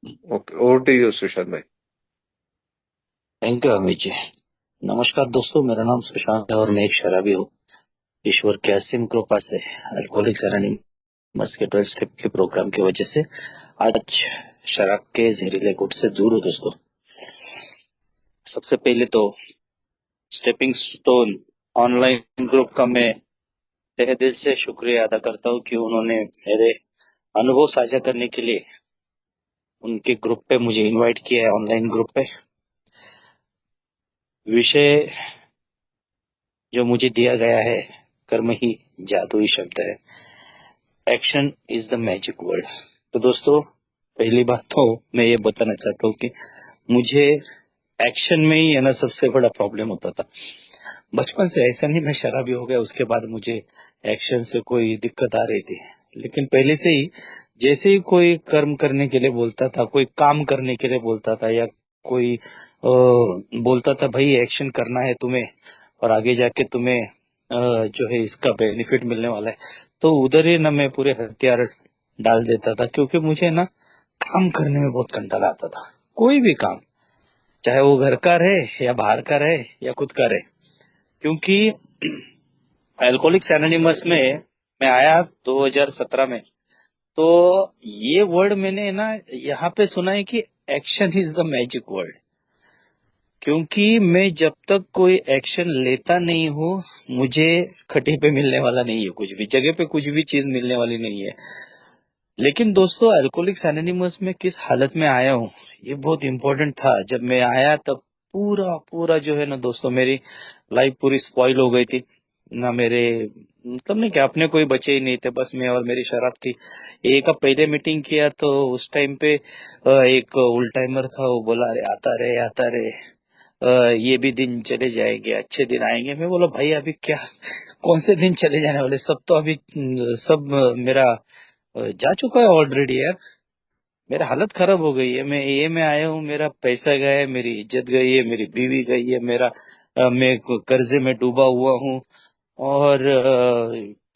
Okay, over to you Sushant भाई। Thank you Amit ji. नमस्कार दोस्तों, मेरा नाम सुशांत है और मैं एक शराबी हूँ। ईश्वर की असीम कृपा से अल्कोहलिक्स एनोनिमस के 12 स्टेप के प्रोग्राम की वजह से आज शराब के जहरीले घुट से दूर हूँ दोस्तों। सबसे पहले तो स्टेपिंग स्टोन ऑनलाइन ग्रुप का मैं तहे दिल से शुक्रिया अदा करता हूँ कि उन्होंने मेरे अनुभव साझा करने के लिए उनके ग्रुप पे मुझे इनवाइट किया है। ऑनलाइन ग्रुप पे विषय जो मुझे दिया गया है, कर्म ही जादुई शब्द है, action is the magic word. तो दोस्तों, पहली बात तो मैं ये बताना चाहता हूँ कि मुझे एक्शन में ही है ना सबसे बड़ा प्रॉब्लम होता था। बचपन से ऐसा नहीं मैं शराबी हो गया उसके बाद मुझे एक्शन से कोई दिक्कत आ रही थी, लेकिन पहले से ही जैसे ही कोई कर्म करने के लिए बोलता था, कोई काम करने के लिए बोलता था, या कोई बोलता था भाई एक्शन करना है तुम्हें और आगे जाके तुम्हें जो है इसका बेनिफिट मिलने वाला है, तो उधर ही ना मैं पूरे हथियार डाल देता था, क्योंकि मुझे ना काम करने में बहुत कंटाला आता था। कोई भी काम, चाहे वो घर का रहे या बाहर का रहे या खुद का रहे, क्योंकि अल्कोहलिक्स एनोनिमस में मैं आया 2017 में। तो ये वर्ड मैंने ना यहाँ पे सुना है कि action is the magic word. क्योंकि मैं जब तक कोई एक्शन लेता नहीं हूँ, मुझे खटे पे मिलने वाला नहीं है, कुछ भी जगह पे कुछ भी चीज मिलने वाली नहीं है। लेकिन दोस्तों, अल्कोहलिक्स एनोनिमस में किस हालत में आया हूँ, ये बहुत इंपॉर्टेंट था। जब मैं आया तब पूरा पूरा जो है ना दोस्तों, मेरी लाइफ पूरी स्पॉइल हो गई थी। ना मेरे मतलब नहीं कि अपने कोई बचे ही नहीं थे, बस मैं और मेरी शराब थी। एक अब पहले मीटिंग किया तो उस टाइम पे एक उल टाइमर था, वो बोला अरे आता रहे आता रहे, ये भी दिन चले जाएंगे, अच्छे दिन आएंगे। मैं बोला भाई अभी क्या, कौन से दिन चले जाने वाले, सब तो अभी सब मेरा जा चुका है ऑलरेडी यार। मेरा हालत खराब हो गई है, मैं ये में आया हूँ, मेरा पैसा गया है, मेरी इज्जत गई है, मेरी बीवी गई है, मेरा मैं कर्जे में डूबा हुआ हूँ। और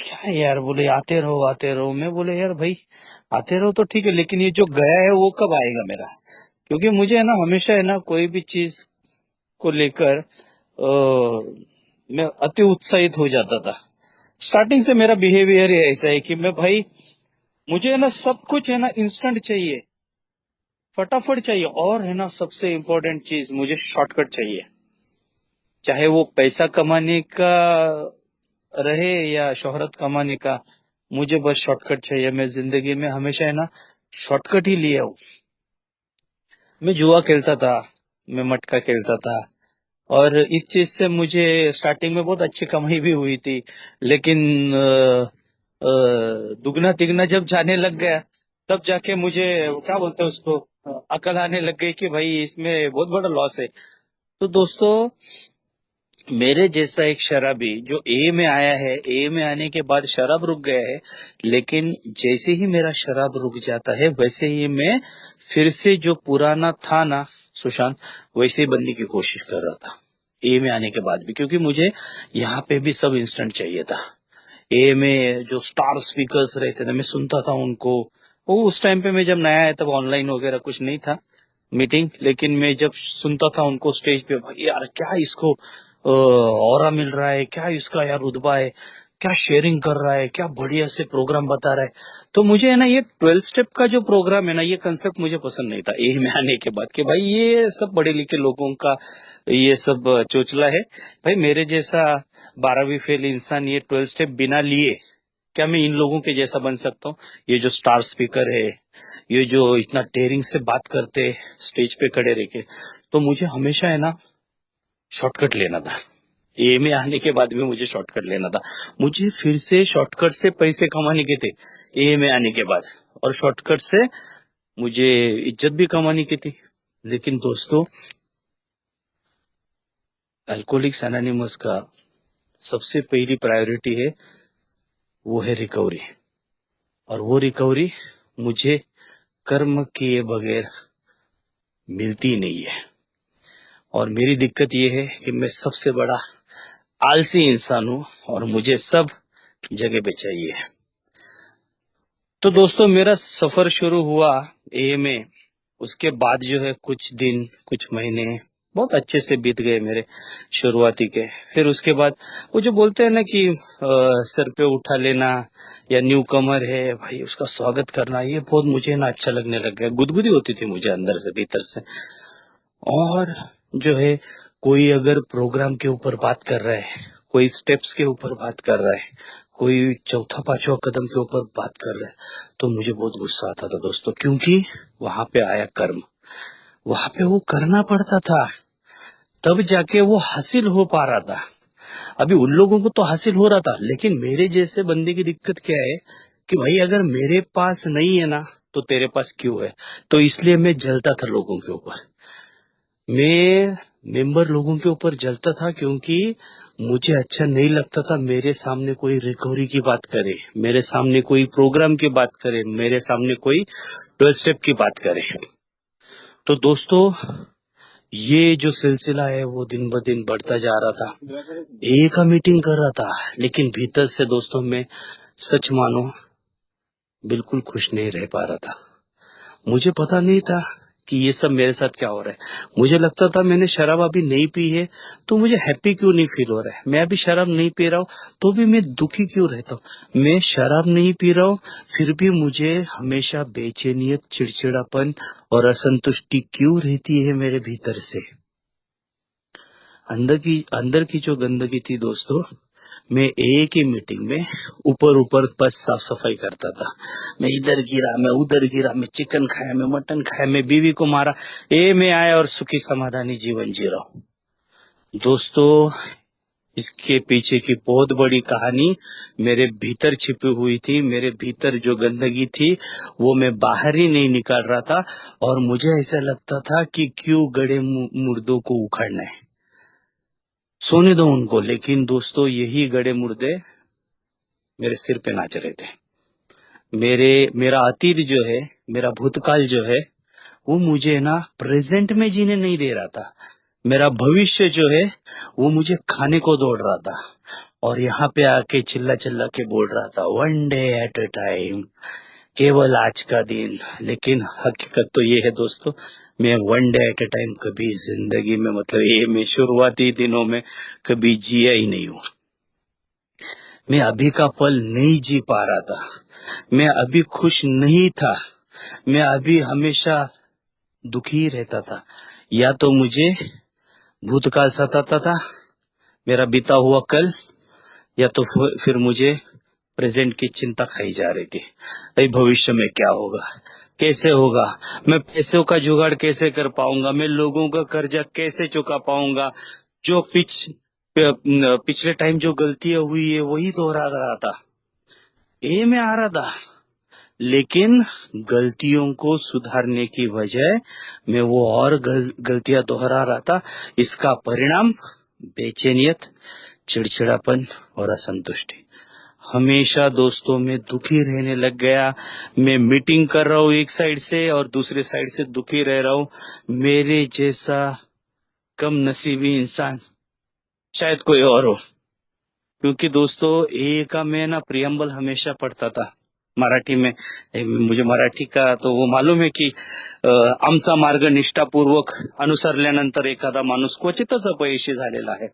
क्या है यार, बोले आते रहो आते रहो। मैं बोले यार भाई आते रहो तो ठीक है, लेकिन ये जो गया है वो कब आएगा मेरा? क्योंकि मुझे है ना हमेशा है ना कोई भी चीज को लेकर मैं अति उत्साहित हो जाता था। स्टार्टिंग से मेरा बिहेवियर ऐसा है कि मैं भाई, मुझे है ना सब कुछ है ना इंस्टेंट चाहिए, फटाफट चाहिए, और है ना सबसे इम्पोर्टेंट चीज, मुझे शॉर्टकट चाहिए। चाहे वो पैसा कमाने का रहे या शोहरत कमाने का, मुझे बस शॉर्टकट चाहिए। मैं जिंदगी में हमेशा है ना शॉर्टकट ही लिया हूँ। मैं जुआ खेलता था, मैं मटका खेलता था, और इस चीज से मुझे स्टार्टिंग में बहुत अच्छी कमाई भी हुई थी। लेकिन दुगना तिगना जब जाने लग गया, तब जाके मुझे वो क्या बोलते हैं उसको, अकल आने लग गई कि भाई इसमें बहुत बड़ा लॉस है। तो दोस्तों, मेरे जैसा एक शराबी जो ए में आया है, ए में आने के बाद शराब रुक गया है, लेकिन जैसे ही मेरा शराब रुक जाता है वैसे ही मैं फिर से जो पुराना था ना सुशांत, वैसे ही बनने की कोशिश कर रहा था ए में आने के बाद भी, क्योंकि मुझे यहाँ पे भी सब इंस्टेंट चाहिए था। ए में जो स्टार स्पीकर्स रहते थे मैं सुनता था उनको। वो उस टाइम पे मैं जब नया आया तब ऑनलाइन वगैरह कुछ नहीं था मीटिंग, लेकिन मैं जब सुनता था उनको स्टेज पे, भाई यार क्या इसको ऑरा मिल रहा है, क्या इसका यार रुतबा है, क्या शेयरिंग कर रहा है, क्या बढ़िया से प्रोग्राम बता रहा है। तो मुझे है ना ये 12 स्टेप का जो प्रोग्राम है ना, ये कंसेप्ट मुझे पसंद नहीं था ए में आने के बाद, कि भाई ये सब पढ़े लिखे लोगों का ये सब चोचला है। भाई मेरे जैसा 12वीं फेल इंसान ये 12 स्टेप बिना लिए, क्या मैं इन लोगों के जैसा बन सकता हूँ? ये जो स्टार स्पीकर है, ये जो इतना डेयरिंग से बात करते स्टेज पे खड़े रह के, तो मुझे हमेशा है ना शॉर्टकट लेना था। ए में आने के बाद भी मुझे शॉर्टकट लेना था। मुझे फिर से शॉर्टकट से पैसे कमाने के थे ए में आने के बाद, और शॉर्टकट से मुझे इज्जत भी कमाने की थी। लेकिन दोस्तों, अल्कोहलिक्स एनोनिमस का सबसे पहली प्रायोरिटी है, वो है रिकवरी। और वो रिकवरी मुझे कर्म किए बगैर मिलती नहीं है। और मेरी दिक्कत ये है कि मैं सबसे बड़ा आलसी इंसान हूँ और मुझे सब जगह पे चाहिए। तो दोस्तों, मेरा सफर शुरू हुआ ए में, उसके बाद जो है कुछ दिन कुछ महीने बहुत अच्छे से बीत गए मेरे शुरुआती के। फिर उसके बाद वो जो बोलते हैं ना कि सर पे उठा लेना या न्यू कमर है भाई उसका स्वागत करना, ये बहुत मुझे ना अच्छा लगने लग गया। गुदगुदी होती थी मुझे अंदर से भीतर से। और जो है कोई अगर प्रोग्राम के ऊपर बात कर रहा है, कोई स्टेप्स के ऊपर बात कर रहा है, कोई चौथा पांचवा कदम के ऊपर बात कर रहा है, तो मुझे बहुत गुस्सा आता था दोस्तों, क्योंकि वहां पे आया कर्म, वहां पे वो करना पड़ता था, तब जाके वो हासिल हो पा रहा था। अभी उन लोगों को तो हासिल हो रहा था, लेकिन मेरे जैसे बंदे की दिक्कत क्या है कि भाई अगर मेरे पास नहीं है ना तो तेरे पास क्यों है। तो इसलिए मैं जलता था लोगों के ऊपर, मैं मेंबर लोगों के ऊपर जलता था, क्योंकि मुझे अच्छा नहीं लगता था मेरे सामने कोई रिकवरी की बात करे, मेरे सामने कोई प्रोग्राम की बात करे, मेरे सामने कोई 12 स्टेप की बात करे। तो दोस्तों ये जो सिलसिला है वो दिन ब दिन बढ़ता जा रहा था। एक मीटिंग कर रहा था, लेकिन भीतर से दोस्तों मैं सच मानो बिल्कुल खुश नहीं रह पा रहा था। मुझे पता नहीं था कि ये सब मेरे साथ क्या हो रहा है। मुझे लगता था मैंने शराब अभी नहीं पी है तो मुझे हैप्पी क्यों नहीं फील हो रहा है। मैं अभी शराब नहीं पी रहा हूँ तो भी मैं दुखी क्यों रहता हूँ। मैं शराब नहीं पी रहा हूँ फिर भी मुझे हमेशा बेचैनियत, चिड़चिड़ापन और असंतुष्टि क्यों रहती है मेरे भीतर से। अंदर की जो गंदगी थी दोस्तों, मैं एक ही मीटिंग में ऊपर ऊपर बस साफ सफाई करता था। मैं इधर गिरा, मैं उधर गिरा, मैं चिकन खाया, मैं मटन खाया, मैं बीवी को मारा, ये मैं आया और सुखी समाधानी जीवन जी रहा हूँ। दोस्तों इसके पीछे की बहुत बड़ी कहानी मेरे भीतर छिपी हुई थी। मेरे भीतर जो गंदगी थी वो मैं बाहर ही नहीं निकाल रहा था, और मुझे ऐसा लगता था कि क्यों गड़े मुर्दों को उखाड़ना है, सोने दो उनको। लेकिन दोस्तों यही गड़े मुर्दे मेरे सिर पे नाच रहे थे। मेरा अतीत जो है, मेरा भूतकाल जो है, वो मुझे ना प्रेजेंट में जीने नहीं दे रहा था। मेरा भविष्य जो है वो मुझे खाने को दौड़ रहा था, और यहाँ पे आके चिल्ला चिल्ला के बोल रहा था one day at a time, केवल आज का दिन। लेकिन हकीकत तो ये है दोस्तों, मैं one day at a time कभी जिंदगी में, मतलब ये मैं शुरुआती दिनों में कभी जिया ही नहीं हूँ। मैं अभी का पल नहीं जी पा रहा था, मैं अभी खुश नहीं था, मैं अभी हमेशा दुखी रहता था। या तो मुझे भूतकाल सताता था, मेरा बीता हुआ कल, या तो फिर मुझे प्रेजेंट की चिंता खाई जा रही थी। भाई भविष्य में क्या होगा, कैसे होगा, मैं पैसों का जुगाड़ कैसे कर पाऊंगा, मैं लोगों का कर्जा कैसे चुका पाऊंगा, जो पिछले टाइम जो गलतियां हुई है वही दोहरा रहा था। ये मैं आ रहा था, लेकिन गलतियों को सुधारने की बजाय मैं वो और गलतियां दोहरा रहा था। इसका परिणाम बेचैनियत, चिड़चिड़ापन और असंतुष्टि। हमेशा दोस्तों में दुखी रहने लग गया। मैं मीटिंग कर रहा हूँ एक साइड से और दूसरे साइड से दुखी रह रहा हूँ। मेरे जैसा कम नसीबी इंसान शायद कोई और हो। क्योंकि दोस्तों ए का मैं ना प्रियम्बल हमेशा पढ़ता था मराठी में। मुझे मराठी का तो वो मालूम है की आमचा मार्ग निष्ठापूर्वक अनुसरल्यानंतर एखादा माणूस क्वचितच अपयशी झालेला आहे।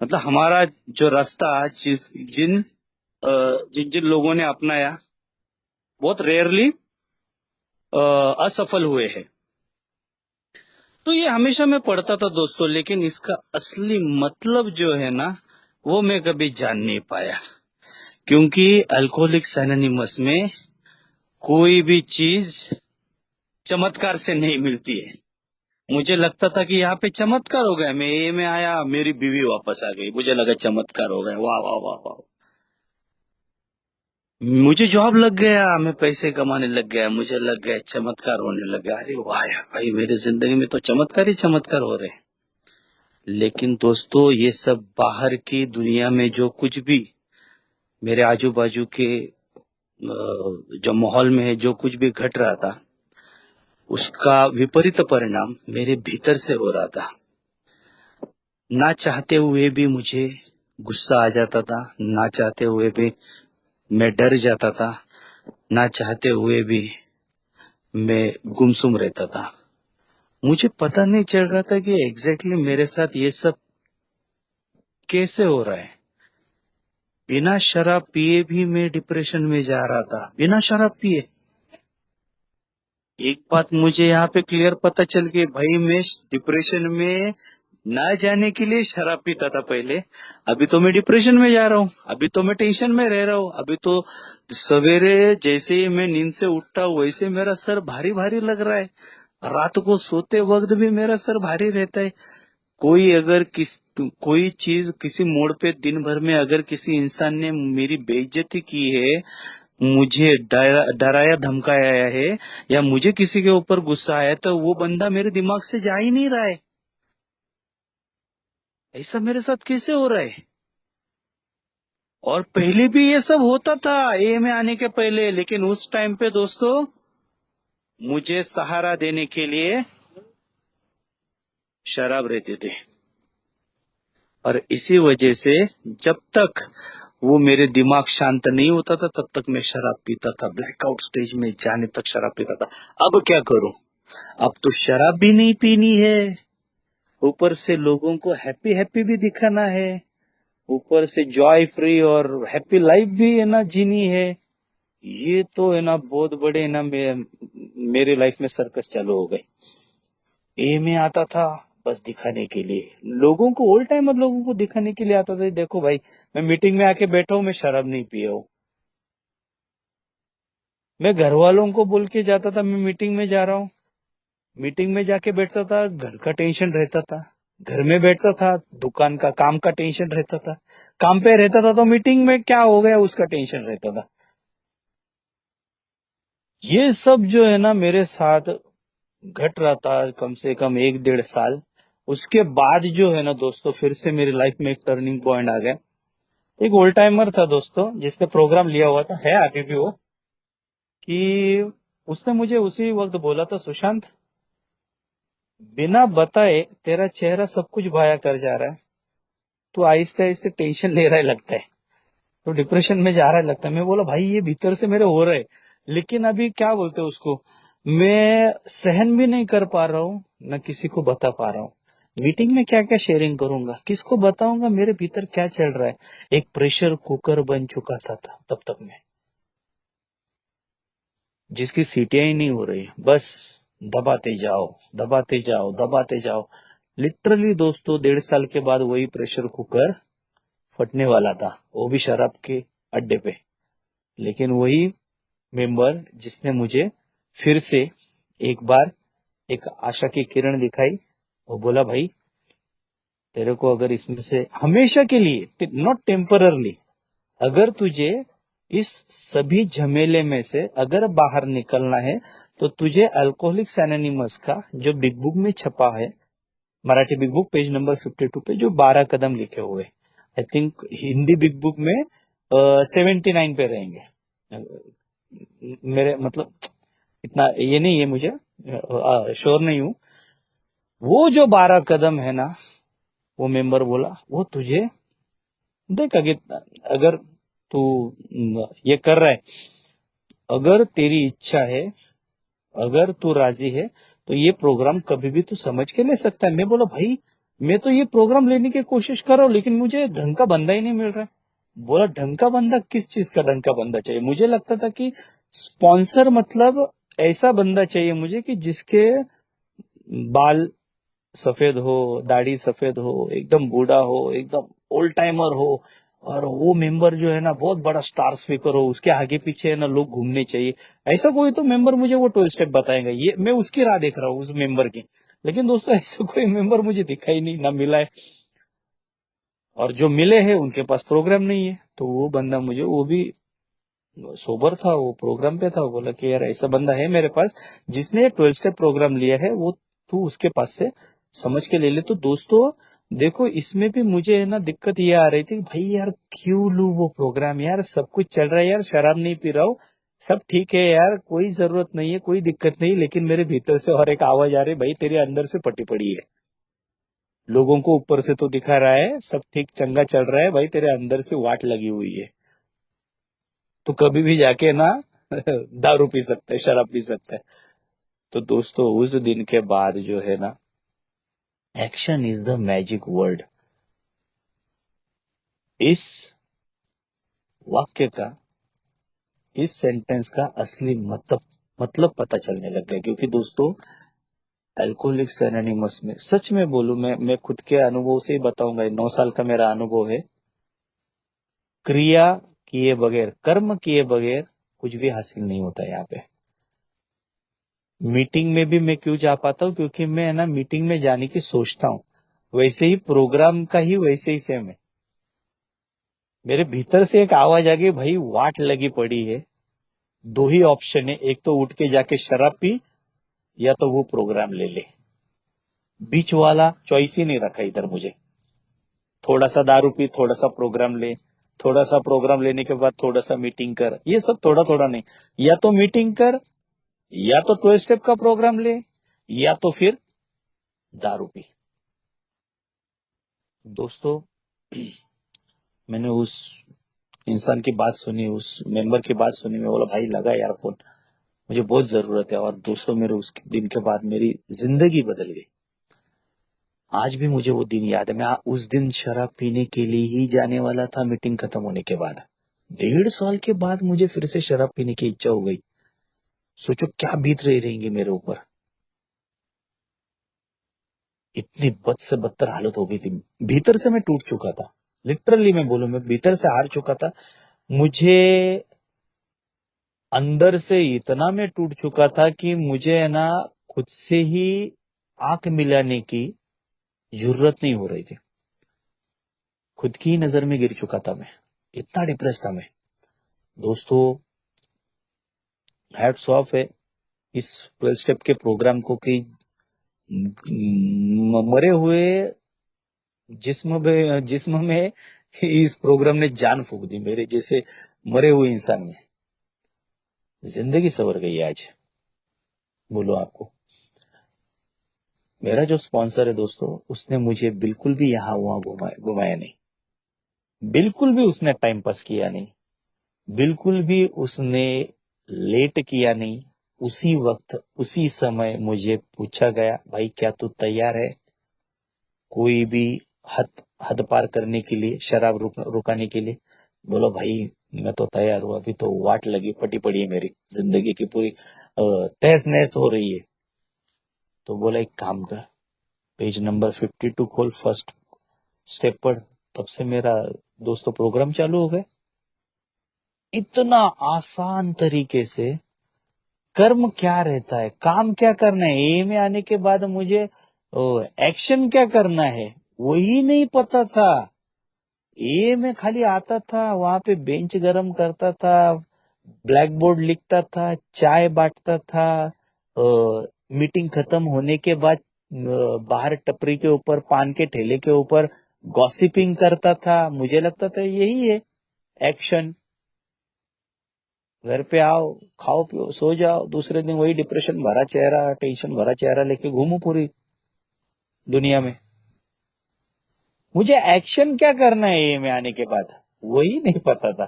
मतलब हमारा जो रास्ता जिन जिन जिन लोगों ने अपनाया बहुत रेयरली असफल हुए हैं। तो ये हमेशा मैं पढ़ता था दोस्तों, लेकिन इसका असली मतलब जो है ना वो मैं कभी जान नहीं पाया। क्योंकि अल्कोहलिक्स एनोनिमस में कोई भी चीज चमत्कार से नहीं मिलती है। मुझे लगता था कि यहाँ पे चमत्कार हो गया, मैं ए में आया, मेरी बीवी वापस आ गई, मुझे लगा चमत्कार हो गया, वाह वाह वाह वाह। मुझे जॉब लग गया, मैं पैसे कमाने लग गया, मुझे लग गया चमत्कार होने लगा। अरे वाह यार भाई, मेरी जिंदगी में तो चमत्कार ही चमत्कार हो रहे हैं। लेकिन दोस्तों ये सब बाहर की दुनिया में जो कुछ भी मेरे आजू बाजू के जो माहौल में है, जो कुछ भी घट रहा था, उसका विपरीत परिणाम मेरे भीतर से हो रहा था। ना चाहते हुए भी मुझे गुस्सा आ जाता था, ना चाहते हुए भी मैं डर जाता था, ना चाहते हुए भी मैं गुमसुम रहता था। मुझे पता नहीं चल रहा था कि एग्जैक्टली मेरे साथ ये सब कैसे हो रहा है। बिना शराब पिए भी मैं डिप्रेशन में जा रहा था, बिना शराब पिए। एक बात मुझे यहाँ पे क्लियर पता चल गई, भाई मैं डिप्रेशन में ना जाने के लिए शराब पीता था पहले। अभी तो मैं डिप्रेशन में जा रहा हूँ, अभी तो मैं टेंशन में रह रहा हूँ। अभी तो सवेरे जैसे ही मैं नींद से उठता हूँ वैसे मेरा सर भारी भारी लग रहा है। रात को सोते वक्त भी मेरा सर भारी रहता है। कोई चीज किसी मोड़ पे दिन भर में अगर किसी इंसान ने मेरी बेइज्जती की है, मुझे डराया धमकाया है, या मुझे किसी के ऊपर गुस्सा आया, तो वो बंदा मेरे दिमाग से जा ही नहीं रहा है। ऐसा मेरे साथ कैसे हो रहा है? और पहले भी ये सब होता था ए में आने के पहले, लेकिन उस टाइम पे दोस्तों मुझे सहारा देने के लिए शराब रहते थे। और इसी वजह से जब तक वो मेरे दिमाग शांत नहीं होता था तब तक मैं शराब पीता था। ब्लैकआउट स्टेज में जाने तक शराब पीता था। अब क्या करूं? अब तो शराब भी नहीं पीनी है, ऊपर से लोगों को हैप्पी हैप्पी भी दिखाना है, ऊपर से जॉय फ्री और हैप्पी लाइफ भी है ना जीनी है। ये तो है ना बहुत बड़े ना मेरे लाइफ में सर्कस चालू हो गई। ए में आता था बस दिखाने के लिए, लोगों को ऑल टाइमर लोगों को दिखाने के लिए आता था, देखो भाई मैं मीटिंग में आके बैठा हूं, मैं शराब नहीं पिया हूं। मैं घर वालों को बोल के जाता था मैं मीटिंग में जा रहा हूँ, मीटिंग में जाके बैठता था, घर का टेंशन रहता था। घर में बैठता था, दुकान का काम का टेंशन रहता था। काम पे रहता था तो मीटिंग में क्या हो गया उसका टेंशन रहता था। ये सब जो है ना मेरे साथ घट रहा था कम से कम 1 डेढ़ साल। उसके बाद जो है ना दोस्तों फिर से मेरी लाइफ में एक टर्निंग पॉइंट आ गया। एक ओल्ड टाइमर था दोस्तों जिसने प्रोग्राम लिया हुआ था, है अभी भी वो, कि उसने मुझे उसी वक्त बोला था, सुशांत बिना बताए तेरा चेहरा सब कुछ भाया कर जा रहा है, तो आहिस्ते आहिस्ते टेंशन ले रहा है लगता है, तो डिप्रेशन में जा रहा है लगता है। मैं बोला भाई ये भीतर से मेरे हो रहा है, लेकिन अभी क्या बोलते हैं उसको, मैं सहन भी नहीं कर पा रहा हूँ, न किसी को बता पा रहा हूँ। मीटिंग में क्या क्या शेयरिंग करूंगा, किसको बताऊंगा मेरे भीतर क्या चल रहा है। एक प्रेशर कुकर बन चुका था तब तक मैं, जिसकी सीटियां ही नहीं हो रही, बस दबाते जाओ दबाते जाओ दबाते जाओ। लिटरली दोस्तों 1.5 साल के बाद वही प्रेशर कुकर फटने वाला था, वो भी शराब के अड्डे पे। लेकिन वही मेंबर जिसने मुझे फिर से एक बार एक आशा की किरण दिखाई, वो बोला भाई तेरे को अगर इसमें से हमेशा के लिए, नॉट टेम्पररली, अगर तुझे इस सभी झमेले में से अगर बाहर निकलना है तो तुझे अल्कोहलिक्स एनोनिमस का जो बिग बुक में छपा है, Marathi big book page number 52 पे जो 12 कदम लिखे हुए, I think Hindi big book में 79 पे रहेंगे। मेरे मतलब इतना ये नहीं है, मुझे श्योर नहीं हूं। वो जो 12 कदम है ना, वो मेंबर बोला वो तुझे देख, अगर तू ये कर रहा है, अगर तेरी इच्छा है, अगर तू राजी है, तो ये प्रोग्राम कभी भी तू समझ के ले सकता है। मैं बोला भाई मैं तो ये प्रोग्राम लेने की कोशिश कर रहा हूँ लेकिन मुझे ढंग का बंदा ही नहीं मिल रहा है। बोला ढंग का बंदा, किस चीज का ढंग का बंदा चाहिए? मुझे लगता था कि स्पॉन्सर मतलब ऐसा बंदा चाहिए मुझे कि जिसके बाल सफेद हो, दाढ़ी सफेद हो, एकदम बूढ़ा हो, एकदम ओल्ड टाइमर हो, और वो मेंबर जो है ना बहुत बड़ा स्टार स्पीकर हो, उसके आगे पीछे है ना लोग घूमने चाहिए। ऐसा कोई तो मेंबर मुझे वो 12 स्टेप बताएगा, ये मैं उसकी राह देख रहा हूँ उस मेंबर की। लेकिन दोस्तों ऐसा कोई मेंबर मुझे दिखाई नहीं, ना मिला है। और जो मिले हैं उनके पास प्रोग्राम नहीं है। तो वो बंदा मुझे, वो भी सोबर था, वो प्रोग्राम पे था, वो बोला कि यार ऐसा बंदा है मेरे पास जिसने 12 स्टेप प्रोग्राम लिया है, वो तू उसके पास से समझ के ले ले। तो दोस्तों देखो इसमें भी मुझे है ना दिक्कत ये आ रही थी कि भाई यार क्यों लू वो प्रोग्राम, यार सब कुछ चल रहा है, यार शराब नहीं पी रहा हूँ, सब ठीक है यार, कोई जरूरत नहीं है, कोई दिक्कत नहीं, लेकिन मेरे भीतर से और एक आवाज आ रही, भाई तेरे अंदर से पटी पड़ी है। लोगों को ऊपर से तो दिखा रहा है सब ठीक चंगा चल रहा है, भाई तेरे अंदर से वाट लगी हुई है। तो कभी भी जाके ना दारू पी सकता है, शराब पी सकता है। तो दोस्तों उस दिन के बाद जो है ना, action is the magic word, इस वाक्य का, इस सेंटेंस का असली मतलब पता चलने लग गया। क्योंकि दोस्तों अल्कोहलिक्स एनोनिमस में, सच में बोलूं, मैं खुद के अनुभव से ही बताऊंगा, 9 साल का मेरा अनुभव है। क्रिया किए बगैर, कर्म किए बगैर कुछ भी हासिल नहीं होता यहाँ पे। मीटिंग में भी मैं क्यों जा पाता हूँ? क्योंकि मैं है ना मीटिंग में जाने की सोचता हूँ, वैसे ही प्रोग्राम का ही वैसे ही सेम है। मेरे भीतर से एक आवाज आ गई, भाई वाट लगी पड़ी है, दो ही ऑप्शन है, एक तो उठ के जाके शराब पी, या तो वो प्रोग्राम ले ले। बीच वाला चॉइस ही नहीं रखा इधर मुझे। थोड़ा सा दारू पी, थोड़ा सा प्रोग्राम ले, थोड़ा सा प्रोग्राम लेने के बाद थोड़ा सा मीटिंग कर, ये सब थोड़ा थोड़ा नहीं। या तो मीटिंग कर, या तो 12 स्टेप का प्रोग्राम ले, या तो फिर दारू पी। दोस्तों मैंने उस इंसान की बात सुनी, उस मेंबर की बात सुनी, मैं बोला भाई लगा यार फोन, मुझे बहुत जरूरत है। और दोस्तों मेरे उस दिन के बाद मेरी जिंदगी बदल गई। आज भी मुझे वो दिन याद है। मैं उस दिन शराब पीने के लिए ही जाने वाला था मीटिंग खत्म होने के बाद। 1.5 साल के बाद मुझे फिर से शराब पीने की इच्छा हो गई। सोचो क्या बीत रही रहेंगी मेरे ऊपर। इतनी बद से बदतर हालत हो गई थी, भीतर से मैं टूट चुका था। लिटरली मैं बोलूं, मैं भीतर से हार चुका था। मुझे अंदर से इतना मैं टूट चुका था कि मुझे है ना खुद से ही आंख मिलाने की जरूरत नहीं हो रही थी। खुद की ही नजर में गिर चुका था मैं, इतना डिप्रेस था मैं। दोस्तों हैट्स ऑफ है इस 12 स्टेप के प्रोग्राम को कि मरे हुए जिस्म में इस प्रोग्राम ने जान फूंक दी। मेरे जैसे मरे हुए इंसान में जिंदगी संवर गई आज। बोलो आपको, मेरा जो स्पॉन्सर है दोस्तों, उसने मुझे बिल्कुल भी यहाँ वहां घुमाया नहीं, बिल्कुल भी उसने टाइम पास किया नहीं, बिल्कुल भी उसने लेट किया नहीं। उसी वक्त उसी समय मुझे पूछा गया, भाई क्या तू तैयार है कोई भी हद हद पार करने के लिए, शराब रुकाने के लिए? बोलो भाई मैं तो तैयार हूं, अभी तो वाट लगी पटी पड़ी है, मेरी जिंदगी की पूरी तहस नहस हो रही है। तो बोला एक काम कर, पेज नंबर 52 खोल, फर्स्ट स्टेप पढ़। तब से मेरा दोस्तों प्रोग्राम चालू हो गए, इतना आसान तरीके से। कर्म क्या रहता है, काम क्या करना है, ए में आने के बाद मुझे एक्शन क्या करना है वही नहीं पता था। ए में खाली आता था, वहां पे बेंच गरम करता था, ब्लैक बोर्ड लिखता था, चाय बांटता था, मीटिंग खत्म होने के बाद बाहर टपरी के ऊपर, पान के ठेले के ऊपर गॉसिपिंग करता था। मुझे लगता था यही है एक्शन। घर पे आओ, खाओ पियो सो जाओ, दूसरे दिन वही डिप्रेशन भरा चेहरा, टेंशन भरा चेहरा लेके घूमो पूरी दुनिया में। मुझे एक्शन क्या करना है ए में आने के बाद वही नहीं पता था।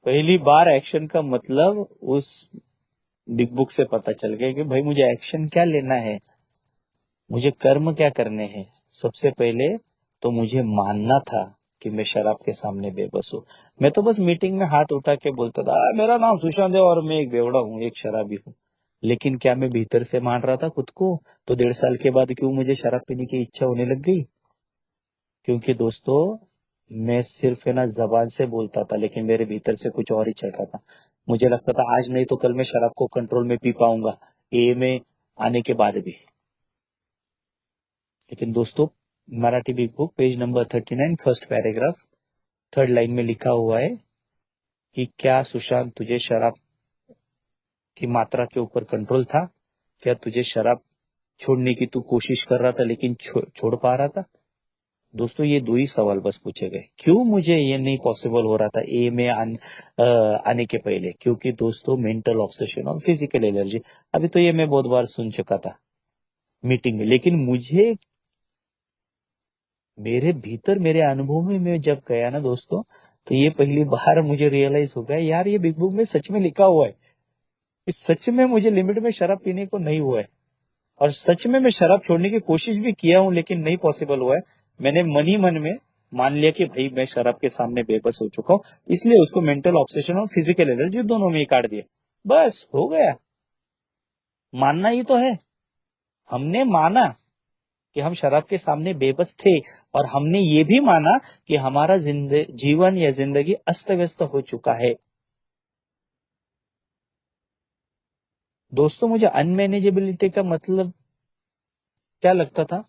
पहली बार एक्शन का मतलब उस बिग बुक से पता चल गया कि भाई मुझे एक्शन क्या लेना है, मुझे कर्म क्या करने हैं। सबसे पहले तो मुझे मानना था कि मैं शराब के सामने बेबस हूँ। मैं तो बस मीटिंग में हाथ उठा के बोलता था, मेरा नाम सुशांत है और मैं एक बेवड़ा हूँ, एक शराबी हूँ। लेकिन क्या मैं भीतर से मान रहा था खुद को? तो 1.5 साल के बाद क्यों मुझे शराब पीने की इच्छा होने लग गई? क्योंकि दोस्तों मैं सिर्फ है ना जबान से बोलता था, लेकिन मेरे भीतर से कुछ और ही चल रहा था। मुझे लगता था आज नहीं तो कल मैं शराब को कंट्रोल में पी पाऊंगा, ए में आने के बाद भी। लेकिन दोस्तों Marathi big book page number 39 first paragraph, third line में लिखा हुआ है कि क्या सुशांत तुझे शराब की मात्रा के ऊपर कंट्रोल था? क्या तुझे शराब छोड़ने की तू कोशिश कर रहा था लेकिन छोड़ पा रहा था? दोस्तों ये दो ही सवाल बस पूछे गए। क्यों मुझे ये नहीं पॉसिबल हो रहा था ए में आने के पहले? क्योंकि दोस्तों मेंटल ऑब्सेशन और फिजिकल एलर्जी, अभी तो ये मैं बहुत बार सुन चुका था मीटिंग में। लेकिन मुझे मेरे भीतर, मेरे अनुभव में मैं जब गया ना दोस्तों, तो ये पहली बार मुझे रियलाइज हो गया, यार ये बिग बुक में सच में लिखा हुआ है। इस सच में मुझे लिमिट में शराब पीने को नहीं हुआ है, और सच में मैं शराब छोड़ने की कोशिश भी किया हूं, लेकिन नहीं पॉसिबल हुआ है। मैंने मन ही मन में मान लिया कि भाई मैं शराब के सामने बेबस हो चुका हूं, इसलिए उसको मेंटल ऑब्सेशन और फिजिकल एलर्जी दोनों में ही काट दिया। बस हो गया। मानना ही तो है। हमने माना कि हम शराब के सामने बेबस थे, और हमने ये भी माना कि हमारा जीवन या जिंदगी अस्त व्यस्त हो चुका है। दोस्तों, मुझे अनमैनेजेबिलिटी का मतलब क्या लगता था?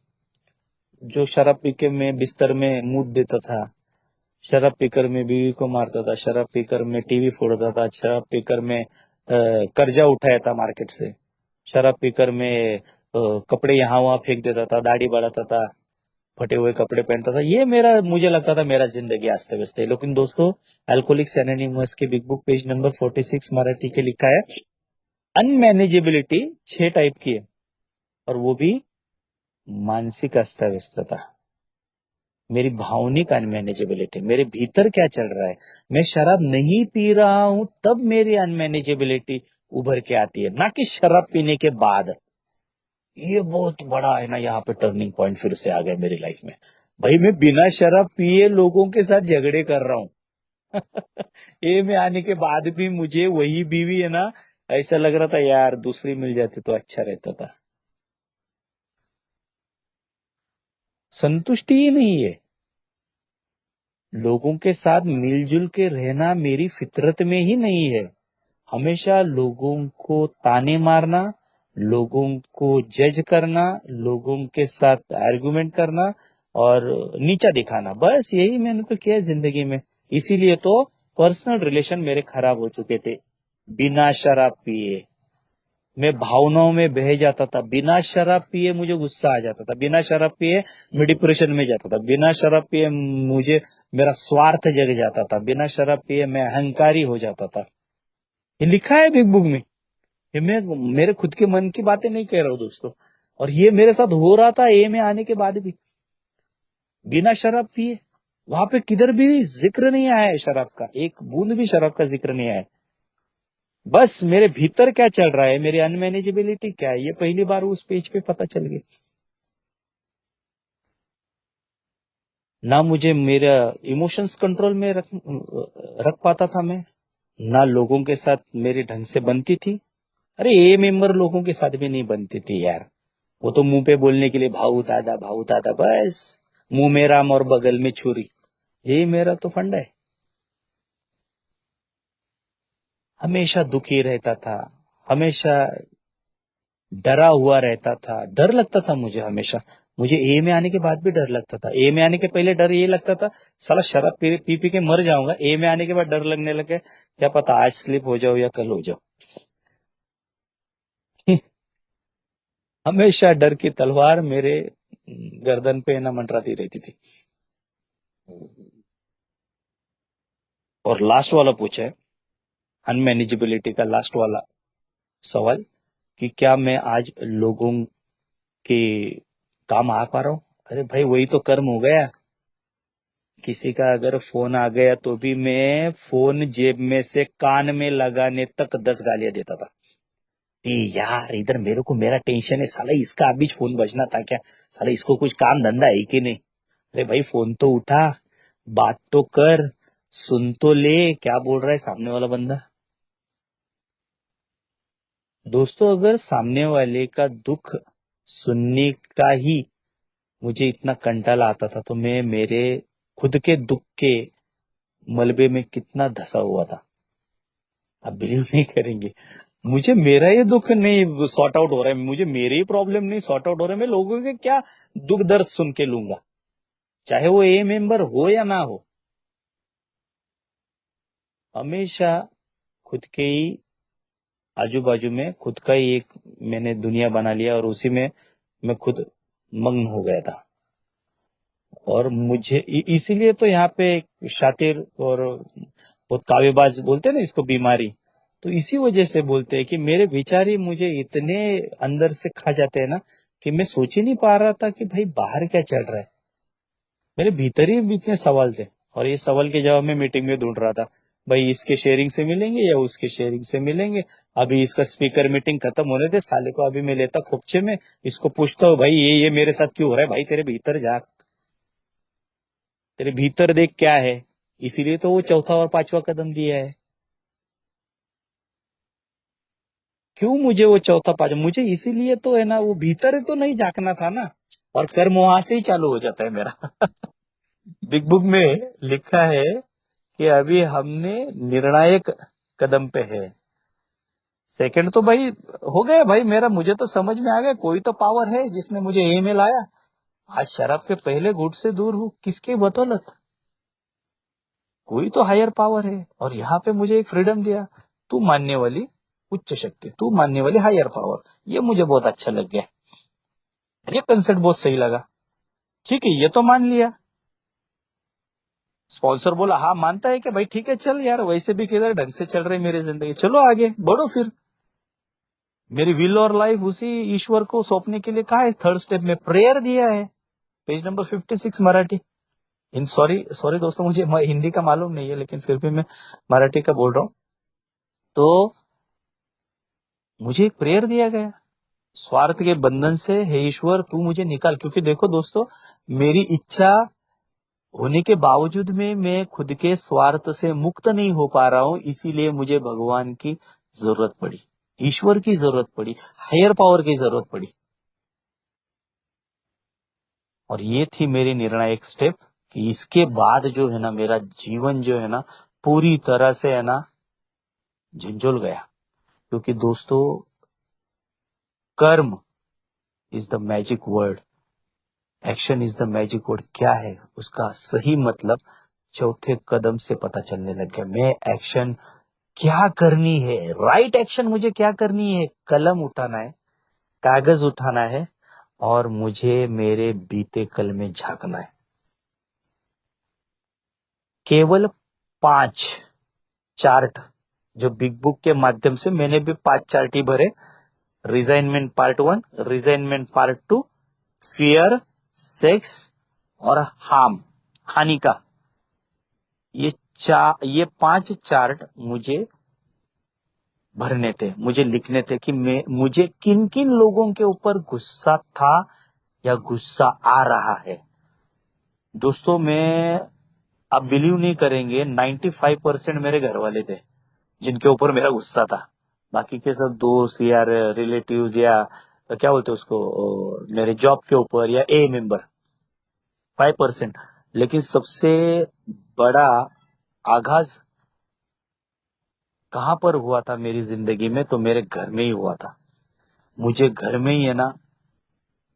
जो शराब पी के मैं बिस्तर में मूत देता था, शराब पीकर में बीवी को मारता था, शराब पीकर में टीवी फोड़ता था, शराब पीकर में कर्जा उठाया था मार्केट से, शराब पीकर में कपड़े यहाँ वहां फेंक देता था, दाढ़ी बढ़ाता था, फटे हुए कपड़े पहनता था। ये मेरा, मुझे लगता था मेरा जिंदगी अस्त व्यस्त है। लेकिन दोस्तों, अल्कोहलिक्स एनोनिमस के big book page number 46 Marathi के लिखा है, अनमैनेजेबिलिटी 6 टाइप की है, और वो भी मानसिक अस्त व्यस्तता, मेरी भावनिक अनमैनेजेबिलिटी, मेरे भीतर क्या चल रहा है। मैं शराब नहीं पी रहा हूं तब मेरी अनमैनेजेबिलिटी उभर के आती है, ना कि शराब पीने के बाद। ये बहुत बड़ा है ना, यहाँ पे टर्निंग पॉइंट फिर से आ गया मेरी लाइफ में। भाई मैं बिना शराब पिए लोगों के साथ झगड़े कर रहा हूँ। ये में आने के बाद भी मुझे वही बीवी है ना, ऐसा लग रहा था यार दूसरी मिल जाती तो अच्छा रहता था। संतुष्टि ही नहीं है। लोगों के साथ मिलजुल के रहना मेरी फितरत में ही नहीं है। हमेशा लोगों को ताने मारना, लोगों को जज करना, लोगों के साथ आर्गुमेंट करना और नीचा दिखाना, बस यही मैंने तो किया है जिंदगी में। इसीलिए तो पर्सनल रिलेशन मेरे खराब हो चुके थे। बिना शराब पिए मैं भावनाओं में बह जाता था, बिना शराब पिए मुझे गुस्सा आ जाता था, बिना शराब पिए मैं डिप्रेशन में जाता था, बिना शराब पिए मुझे मेरा स्वार्थ जग जाता था, बिना शराब पिए मैं अहंकारी हो जाता था। ये लिखा है बिग बुक में। ये मैं मेरे खुद के मन की बातें नहीं कह रहा हूँ दोस्तों, और ये मेरे साथ हो रहा था ए में आने के बाद भी। बिना शराब पिए वहां पे किधर भी जिक्र नहीं आया है शराब का, एक बूंद भी शराब का जिक्र नहीं आया है। बस मेरे भीतर क्या चल रहा है, मेरी अनमैनेजेबिलिटी क्या है, ये पहली बार उस पेज पे पता चल गई। ना मुझे मेरा इमोशंस कंट्रोल में रख पाता था मैं, ना लोगों के साथ मेरी ढंग से बनती थी। अरे ए मेंबर लोगों के साथ भी नहीं बनती थी यार। वो तो मुंह पे बोलने के लिए भाऊ दादा बस, मुंह में राम और बगल में छुरी, यही मेरा तो फंडा है। हमेशा दुखी रहता था, हमेशा डरा हुआ रहता था, डर लगता था मुझे हमेशा। मुझे ए में आने के बाद भी डर लगता था। ए में आने के पहले डर ये लगता था साला शराब पी पी के मर जाऊंगा। ए में आने के बाद डर लगने लगे क्या पता आज स्लिप हो जाओ या कल हो जाओ। हमेशा डर की तलवार मेरे गर्दन पे ना मंडराती रहती थी। और लास्ट वाला पूछा है, अनमैनेजेबिलिटी का लास्ट वाला सवाल, कि क्या मैं आज लोगों के काम आ पा रहा हूँ? अरे भाई वही तो कर्म हो गया। किसी का अगर फोन आ गया तो भी मैं फोन जेब में से कान में लगाने तक 10 गालियां देता था। यार इधर मेरे को मेरा टेंशन है, साला इसका अभी फोन बजना था क्या, साला इसको कुछ काम धंधा है कि नहीं। अरे भाई फोन तो उठा, बात तो कर, सुन तो ले क्या बोल रहा है सामने वाला बंदा। दोस्तों, अगर सामने वाले का दुख सुनने का ही मुझे इतना कंटाला आता था, तो मैं मेरे खुद के दुख के मलबे में कितना धसा हुआ था, आप बिलीव नहीं करेंगे। मुझे मेरा ये दुख नहीं सॉर्ट आउट हो रहा है, मुझे मेरे ही प्रॉब्लम नहीं सॉर्ट आउट हो रहे, मैं लोगों के क्या दुख दर्द सुन के लूंगा, चाहे वो ए मेंबर हो या ना हो। हमेशा खुद के ही आजू बाजू में खुद का ही एक मैंने दुनिया बना लिया, और उसी में मैं खुद मग्न हो गया था। और मुझे इसीलिए तो यहाँ पे एक शातिर और बहुत काव्यबाज बोलते हैं ना इसको बीमारी, तो इसी वजह से बोलते हैं कि मेरे विचार ही मुझे इतने अंदर से खा जाते हैं ना, कि मैं सोच ही नहीं पा रहा था कि भाई बाहर क्या चल रहा है। मेरे भीतर ही इतने सवाल थे, और ये सवाल के जवाब मैं मीटिंग में ढूंढ रहा था। भाई इसके शेयरिंग से मिलेंगे या उसके शेयरिंग से मिलेंगे। अभी इसका स्पीकर मीटिंग खत्म होने दे साले को, अभी मैं लेता खोपचे में, इसको पूछता हूँ भाई ये मेरे साथ क्यों हो रहा है, भाई तेरे भीतर जा, तेरे भीतर देख क्या है। इसीलिए तो वो चौथा और पांचवा कदम दिया है। क्यों मुझे वो चौथा पांचवा, मुझे इसीलिए तो है ना, वो भीतर तो नहीं झांकना था ना, और कर्म वहां से ही चालू हो जाता है मेरा। बिग बुक में लिखा है कि अभी हमने निर्णायक कदम पे है। सेकंड तो भाई हो गया भाई मेरा, मुझे तो समझ में आ गया कोई तो पावर है जिसने मुझे ए में लाया। आज शराब के पहले घूंट से दूर हूँ, किसके बदौलत? कोई तो हायर पावर है, और यहाँ पे मुझे एक फ्रीडम दिया, तू मानने वाली उच्च शक्ति, तू मानने वाली हायर पावर। ये मुझे बहुत अच्छा लग गया, ये कंसेप्ट बहुत सही लगा। ठीक है, ये तो मान लिया। स्पॉन्सर बोला हाँ मानता है कि भाई ठीक है चल यार, वैसे भी किधर ढंग से चल रही मेरी जिंदगी, चलो आगे बढ़ो फिर। मेरी विल और लाइफ उसी ईश्वर को सौंपने के लिए कहा है, थर्ड स्टेप में प्रेयर दिया है, पेज नंबर 56 मराठी। इन सॉरी सॉरी दोस्तों, मुझे हिंदी का मालूम नहीं है, लेकिन फिर भी मैं मराठी का बोल रहा हूँ। तो मुझे एक प्रेयर दिया गया, स्वार्थ के बंधन से हे ईश्वर तू मुझे निकाल, क्योंकि देखो दोस्तों, मेरी इच्छा होने के बावजूद में मैं खुद के स्वार्थ से मुक्त नहीं हो पा रहा हूं, इसीलिए मुझे भगवान की जरूरत पड़ी, ईश्वर की जरूरत पड़ी, हायर पावर की जरूरत पड़ी। और ये थी मेरी निर्णायक स्टेप, कि इसके बाद जो है ना मेरा जीवन जो है ना पूरी तरह से है ना झंझोल गया। क्योंकि दोस्तों, कर्म is the magic word, action is the magic word, क्या है उसका सही मतलब चौथे कदम से पता चलने लग गया। मैं एक्शन क्या करनी है, राइट एक्शन मुझे क्या करनी है, कलम उठाना है, कागज उठाना है, और मुझे मेरे बीते कल में झांकना है। केवल 5 चार्ट जो बिग बुक के माध्यम से मैंने भी 5 चार्ट ही भरे, रिजाइनमेंट पार्ट 1, रिजाइनमेंट पार्ट 2, फियर, सेक्स और हानि का, ये 5 चार्ट मुझे भरने थे, मुझे लिखने थे कि मुझे किन किन लोगों के ऊपर गुस्सा था या गुस्सा आ रहा है। दोस्तों मैं, आप बिलीव नहीं करेंगे, 95% मेरे घर वाले थे जिनके ऊपर मेरा गुस्सा था। बाकी के सब दोस्त या रिलेटिव्स या क्या बोलते हैं उसको, मेरे जॉब के ऊपर या ए मेंबर, 5%। लेकिन सबसे बड़ा आघात कहां पर हुआ था मेरी जिंदगी में, तो मेरे घर में ही हुआ था। मुझे घर में ही है ना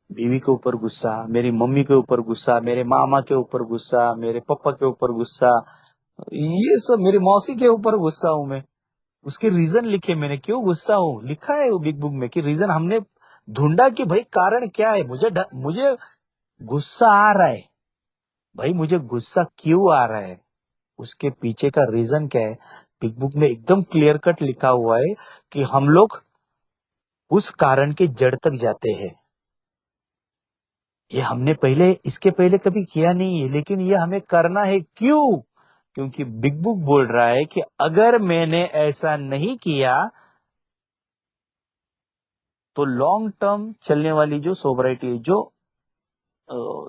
बीवी के ऊपर गुस्सा, मेरी मम्मी के ऊपर गुस्सा, मेरे मामा के ऊपर गुस्सा, मेरे पापा के ऊपर गुस्सा, ये सब, मेरी मौसी के ऊपर गुस्सा हूं मैं। उसके रीजन लिखे मैंने, क्यों गुस्सा हूं, लिखा है वो बिग बुक में कि रीजन हमने ढूंढा कि भाई कारण क्या है, मुझे गुस्सा आ रहा है, भाई मुझे गुस्सा क्यों आ रहा है, उसके पीछे का रीजन क्या है। बिग बुक में एकदम क्लियर कट लिखा हुआ है कि हम लोग उस कारण के जड़ तक जाते हैं। ये हमने पहले, इसके पहले कभी किया नहीं है, लेकिन ये हमें करना है। क्यों? क्योंकि बिग बुक बोल रहा है कि अगर मैंने ऐसा नहीं किया तो लॉन्ग टर्म चलने वाली जो सोबराइटी है, जो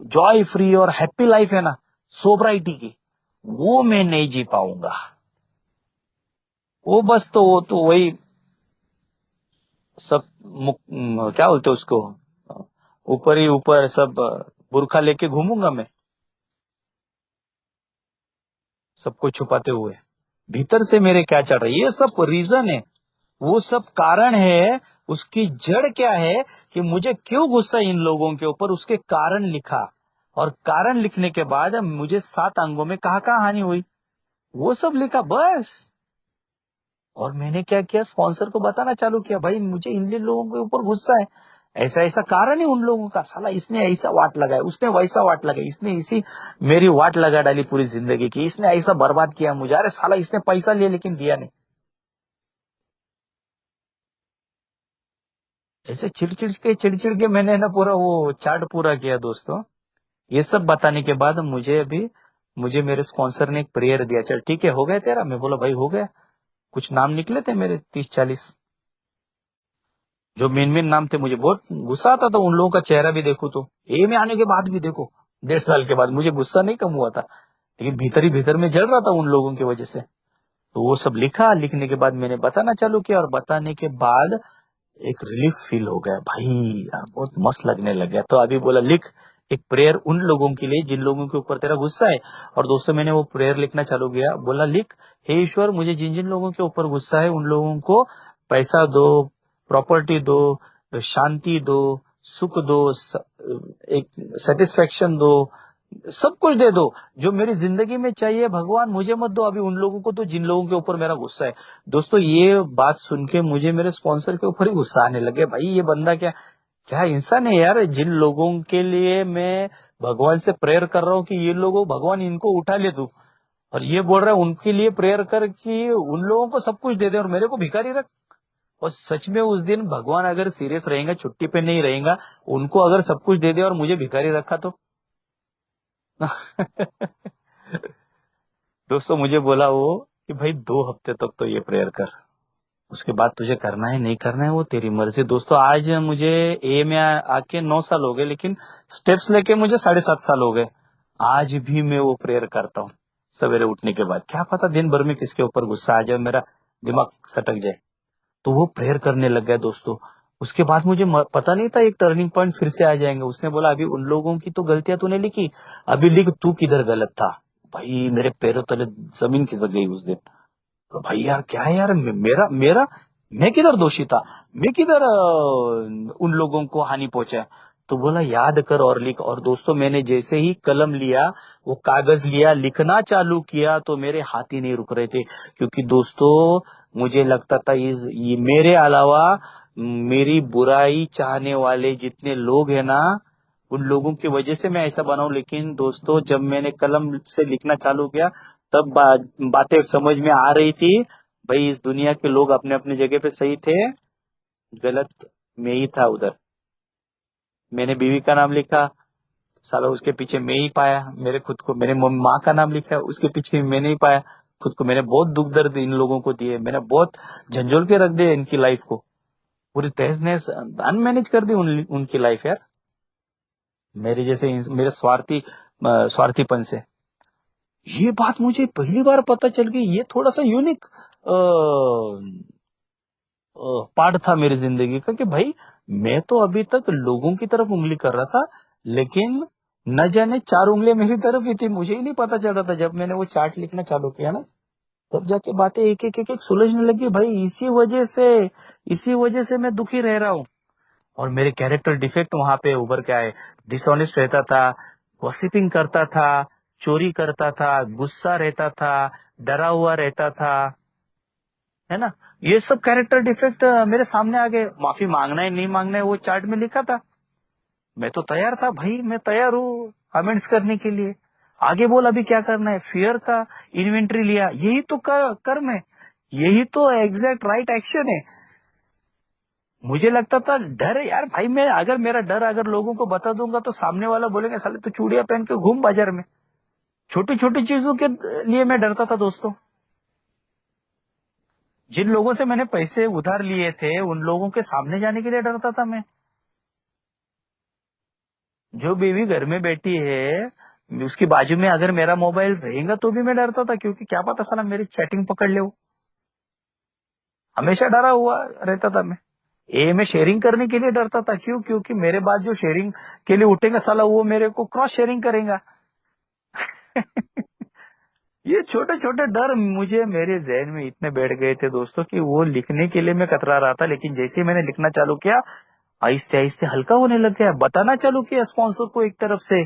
जॉय फ्री और हैप्पी लाइफ है ना सोबराइटी की, वो मैं नहीं जी पाऊंगा। वो बस तो वो तो वही सब क्या बोलते हैं उसको, ऊपर ही ऊपर सब बुरखा लेके घूमूंगा मैं, सबको छुपाते हुए। भीतर से मेरे क्या चल रहा है, ये सब रीजन है, वो सब कारण है। उसकी जड़ क्या है कि मुझे क्यों गुस्सा इन लोगों के ऊपर, उसके कारण लिखा। और कारण लिखने के बाद मुझे 7 अंगों में कहाँ कहाँ हानि हुई वो सब लिखा बस। और मैंने क्या किया, स्पॉन्सर को बताना चालू किया, भाई मुझे इन लोगों के ऊपर गुस्सा है, ऐसा ऐसा कारण है उन लोगों का, साला इसने ऐसा वाट लगाया, उसने वैसा वाट लगाई, इसने इसी मेरी वाट लगा डाली पूरी जिंदगी की, इसने ऐसा बर्बाद किया मुझे, अरे साला इसने पैसा लिया लेकिन दिया नहीं। ऐसे चिड़चिड़ के मैंने ना पूरा वो चार्ट पूरा किया दोस्तों। ये सब बताने के बाद मुझे अभी मुझे मेरे स्पॉन्सर ने एक प्रेयर दिया, चल ठीक है हो गया तेरा। मैं बोला भाई हो गया। कुछ नाम निकले थे मेरे 30-40, जो मेन मेन नाम थे। मुझे बहुत गुस्सा आता था उन लोगों का चेहरा भी देखो तो, ए में आने के बाद भी देखो, 1.5 साल के बाद मुझे गुस्सा नहीं कम हुआ था, लेकिन भीतर ही भीतर में जल रहा था उन लोगों की वजह से। तो वो सब लिखा, लिखने के बाद मैंने बताना चालू किया, और बताने के बाद एक रिलीफ फील हो गया भाई, यार बहुत मस्त लगने लग गया। तो अभी बोला लिख एक प्रेयर उन लोगों के लिए जिन लोगों के ऊपर तेरा गुस्सा है। और दोस्तों मैंने वो प्रेयर लिखना चालू किया, बोला लिख, हे ईश्वर मुझे जिन जिन लोगों के ऊपर गुस्सा है उन लोगों को पैसा दो, प्रॉपर्टी दो, शांति दो, सुख दो, एक सेटिस्फेक्शन दो, सब कुछ दे दो जो मेरी जिंदगी में चाहिए। भगवान मुझे मत दो अभी उन लोगों को, तो जिन लोगों के ऊपर मेरा गुस्सा है। दोस्तों ये बात सुन के मुझे मेरे स्पॉन्सर के ऊपर ही गुस्सा आने लगे, भाई ये बंदा क्या क्या इंसान है यार। जिन लोगों के लिए मैं भगवान से प्रेयर कर रहा हूँ कि ये लोगों भगवान इनको उठा ले तू, और ये बोल रहा है उनके लिए प्रेयर कर कि उन लोगों को सब कुछ दे दे और मेरे को भिखारी रख। और सच में उस दिन भगवान अगर सीरियस रहेगा, छुट्टी पे नहीं रहेगा, उनको अगर सब कुछ दे दे और मुझे भिखारी रखा तो दोस्तों मुझे बोला वो कि भाई 2 हफ्ते तक तो ये प्रेयर कर, उसके बाद तुझे करना है नहीं करना है वो तेरी मर्जी। दोस्तों आज मुझे ए में आके 9 साल हो गए, लेकिन स्टेप्स लेके मुझे 7.5 साल हो गए। आज भी मैं वो प्रेयर करता हूँ सवेरे उठने के बाद। क्या पता दिन भर में किसके ऊपर गुस्सा आ जाए, मेरा दिमाग सटक जाए, तो वो प्रेयर करने लग गया दोस्तों। उसके बाद मुझे पता नहीं था एक टर्निंग पॉइंट फिर से आ जाएंगे। उसने बोला अभी उन लोगों की तो गलतियां तूने लिखी, अभी लिख तू किधर गलत था। भाई मेरे पैरों तले जमीन खिसक गई उस दिन। तो भाई यार क्या है यार, मेरा मेरा मैं किधर दोषी था, मैं किधर उन लोगों को हानि पहुंचा। तो बोला याद कर और लिख। और दोस्तों मैंने जैसे ही कलम लिया, वो कागज लिया, लिखना चालू किया, तो मेरे हाथ ही नहीं रुक रहे थे। क्योंकि दोस्तों मुझे लगता था ये मेरे अलावा मेरी बुराई चाहने वाले जितने लोग हैं ना, उन लोगों की वजह से मैं ऐसा बना हूं। लेकिन दोस्तों जब मैंने कलम से लिखना चालू किया, तब बातें समझ में आ रही थी। भाई इस दुनिया के लोग अपने अपने जगह पे सही थे, गलत मैं ही था उधर। मैंने बीवी का नाम लिखा, साला उसके पीछे मैं ही पाया मेरे खुद को। मैंने माँ का नाम लिखा, उसके पीछे मैंने ही पाया खुद को। मैंने बहुत दुख दर्द इन लोगों को दिए, मैंने बहुत झंझोल के रख दिया इनकी लाइफ को, पूरी तहस नहस अनमैनेज कर दी उनकी लाइफ यार, मेरे जैसे मेरे स्वार्थीपन से। ये बात मुझे पहली बार पता चल गई। ये थोड़ा सा यूनिक पार्ट था मेरी जिंदगी का, कि भाई मैं तो अभी तक लोगों की तरफ उंगली कर रहा था, लेकिन न जाने 4 उंगलियां मेरी तरफ ही थी, मुझे ही नहीं पता चल रहा था। जब मैंने वो चार्ट लिखना चालू किया ना, तब जाके बातें एक एक एक एक सुलझने लगी। भाई इसी वजह से मैं दुखी रह रहा हूँ। और मेरे कैरेक्टर डिफेक्ट वहां पे उभर के आए। डिसऑनेस्ट रहता था, गॉसिपिंग करता था, चोरी करता था, गुस्सा रहता था, डरा हुआ रहता था, है ना। ये सब कैरेक्टर डिफेक्ट मेरे सामने आ गए। माफी मांगना है नहीं मांगना है वो चार्ट में लिखा था। मैं तो तैयार था भाई, मैं तैयार हूँ अमेंड्स करने के लिए। आगे बोल अभी क्या करना है, फियर का इन्वेंट्री लिया, यही तो कर्म है, यही तो एग्जैक्ट राइट एक्शन है। मुझे लगता था डर है यार भाई, मैं अगर मेरा डर अगर लोगों को बता दूंगा तो सामने वाला बोलेंगे साले तो चूड़ियां पहन के घूम बाजार में। छोटी छोटी चीजों के लिए मैं डरता था दोस्तों। जिन लोगों से मैंने पैसे उधार लिए थे उन लोगों के सामने जाने के लिए डरता था मैं। जो बीवी घर में बैठी है उसकी बाजू में अगर मेरा मोबाइल रहेगा तो भी मैं डरता था, क्योंकि क्या पता साला मेरी चैटिंग पकड़ ले वो। हमेशा डरा हुआ रहता था मैं। मैं शेयरिंग करने के लिए डरता था, क्यों, क्योंकि मेरे बाद जो शेयरिंग के लिए उठेगा साला वो मेरे को क्रॉस शेयरिंग करेगा। ये छोटे छोटे डर मुझे मेरे जहन में इतने बैठ गए थे दोस्तों, कि वो लिखने के लिए मैं कतरा रहा था। लेकिन जैसे ही मैंने लिखना चालू किया, आहिस्ते आहिस्ते हल्का होने लग गया। बताना चालू किया स्पॉन्सर को एक तरफ से।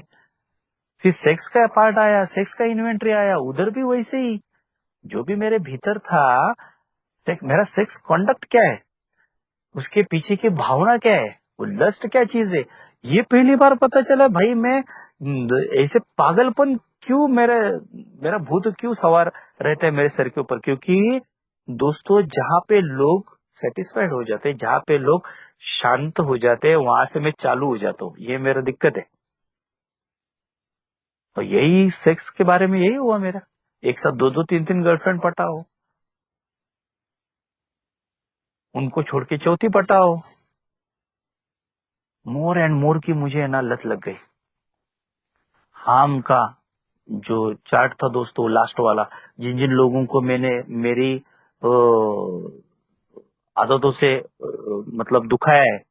फिर सेक्स का पार्ट आया, सेक्स का इन्वेंट्री आया, उधर भी वैसे ही। जो भी मेरे भीतर था, मेरा सेक्स कॉन्डक्ट क्या है, उसके पीछे की भावना क्या है, वो लस्ट क्या चीज है, ये पहली बार पता चला भाई। मैं ऐसे पागलपन क्यों मेरा भूत क्यों सवार रहता है मेरे सर के ऊपर। क्योंकि दोस्तों जहां पे लोग सेटिस्फाइड हो जाते हैं, जहां पे लोग शांत हो जाते हैं, वहां से मैं चालू हो जाता हूँ। ये मेरा दिक्कत है। तो यही सेक्स के बारे में यही हुआ मेरा, एक साथ दो दो तीन तीन गर्लफ्रेंड पटाओ, उनको छोड़ के चौथी पटाओ, मोर एंड मोर की मुझे है ना लत लग गई। हाम का जो चार्ट था दोस्तों, लास्ट वाला, जिन जिन लोगों को मैंने मेरी आदतों से मतलब दुखाया है,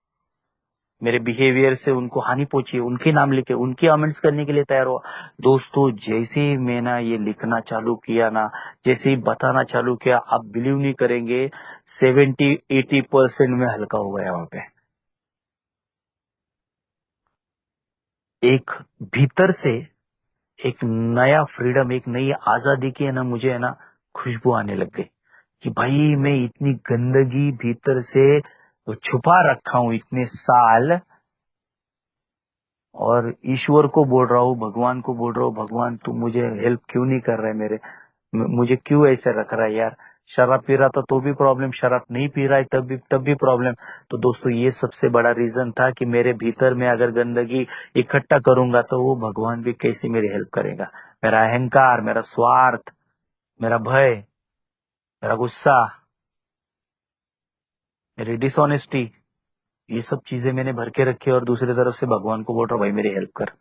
मेरे बिहेवियर से उनको हानि पहुंची है, उनके नाम लिखे, उनके अमेंड्स करने के लिए तैयार हुआ। दोस्तों जैसे ही मैं ना ये लिखना चालू किया ना, जैसे ही बताना चालू किया, आप बिलीव नहीं करेंगे, 70-80% में हल्का हो गया वहां पे। एक भीतर से एक नया फ्रीडम, एक नई आजादी की है ना, मुझे है ना खुशबू आने लग गई कि भाई मैं इतनी गंदगी भीतर से छुपा रखा हूं इतने साल, और ईश्वर को बोल रहा हूँ, भगवान को बोल रहा हूँ, भगवान तू मुझे हेल्प क्यों नहीं कर रहा है, मुझे क्यों ऐसे रख रहा है यार। शराब पी रहा था तो भी प्रॉब्लम, शराब नहीं पी रहा है तब भी प्रॉब्लम। तो दोस्तों ये सबसे बड़ा रीजन था कि मेरे भीतर में अगर गंदगी इकट्ठा करूंगा तो वो भगवान भी कैसे मेरी हेल्प करेगा। मेरा अहंकार, मेरा स्वार्थ, मेरा भय, मेरा गुस्सा, मेरी डिसऑनेस्टी, ये सब चीजें मैंने भर के रखी, और दूसरी तरफ से भगवान को बोल रहा हूँ भाई मेरी हेल्प कर।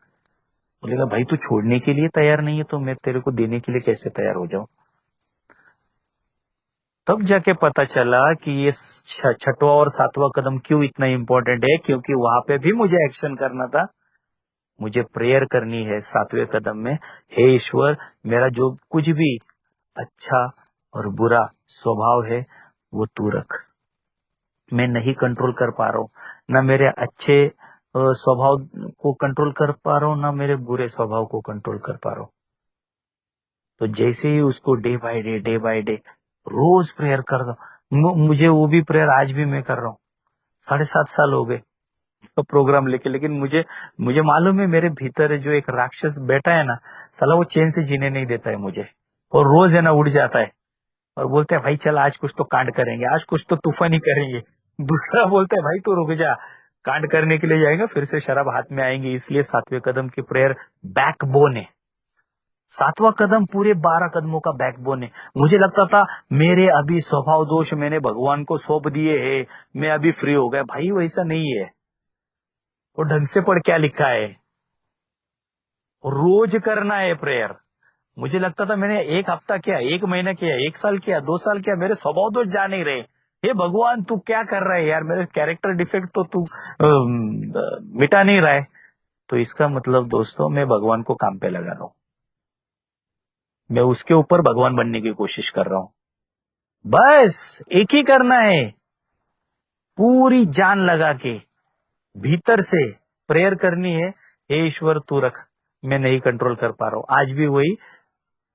बोलेगा भाई तू छोड़ने के लिए तैयार नहीं है तो मैं तेरे को देने के लिए कैसे तैयार हो जाऊं। तब जाके पता चला कि ये छठवां और सातवां कदम क्यों इतना इंपॉर्टेंट है, क्योंकि वहां पे भी मुझे एक्शन करना था। मुझे प्रेयर करनी है सातवें कदम में, हे ईश्वर मेरा जो कुछ भी अच्छा और बुरा स्वभाव है वो तू रख, मैं नहीं कंट्रोल कर पा रहा हूँ, ना मेरे अच्छे स्वभाव को कंट्रोल कर पा रहा हूँ, ना मेरे बुरे स्वभाव को कंट्रोल कर पा रहा हूँ। तो जैसे ही उसको डे बाय डे रोज प्रेयर कर दो, मुझे वो भी प्रेयर आज भी मैं कर रहा हूँ, 7.5 साल हो गए तो प्रोग्राम लेके, लेकिन मुझे मुझे मालूम है मेरे भीतर जो एक राक्षस बैठा है ना, साला वो चैन से जीने नहीं देता है मुझे, और रोज है ना उड़ जाता है और बोलते हैं भाई चल आज कुछ तो कांड करेंगे, आज कुछ तो तूफानी करेंगे। दूसरा बोलता है भाई तू रुक जा, कांड करने के लिए जाएगा फिर से शराब हाथ में आएंगे। इसलिए सातवें कदम की प्रेयर बैकबोन है। सातवां कदम पूरे 12 कदमों का बैकबोन है। मुझे लगता था मेरे अभी स्वभाव दोष मैंने भगवान को सौंप दिए हैं, मैं अभी फ्री हो गया। भाई वैसा नहीं है, वो ढंग से पढ़ क्या लिखा है, रोज करना है प्रेयर। मुझे लगता था मैंने एक हफ्ता किया, एक महीना किया, एक साल किया, 2 साल किया, मेरे स्वभाव दोष जा नहीं रहे। हे भगवान तू क्या कर रहा है यार, मेरे कैरेक्टर डिफेक्ट तो तू मिटा नहीं रहा है। तो इसका मतलब दोस्तों मैं भगवान को काम पे लगा रहा हूं, मैं उसके ऊपर भगवान बनने की कोशिश कर रहा हूं। बस एक ही करना है, पूरी जान लगा के भीतर से प्रेयर करनी है, हे ईश्वर तू रख, मैं नहीं कंट्रोल कर पा रहा हूं। आज भी वही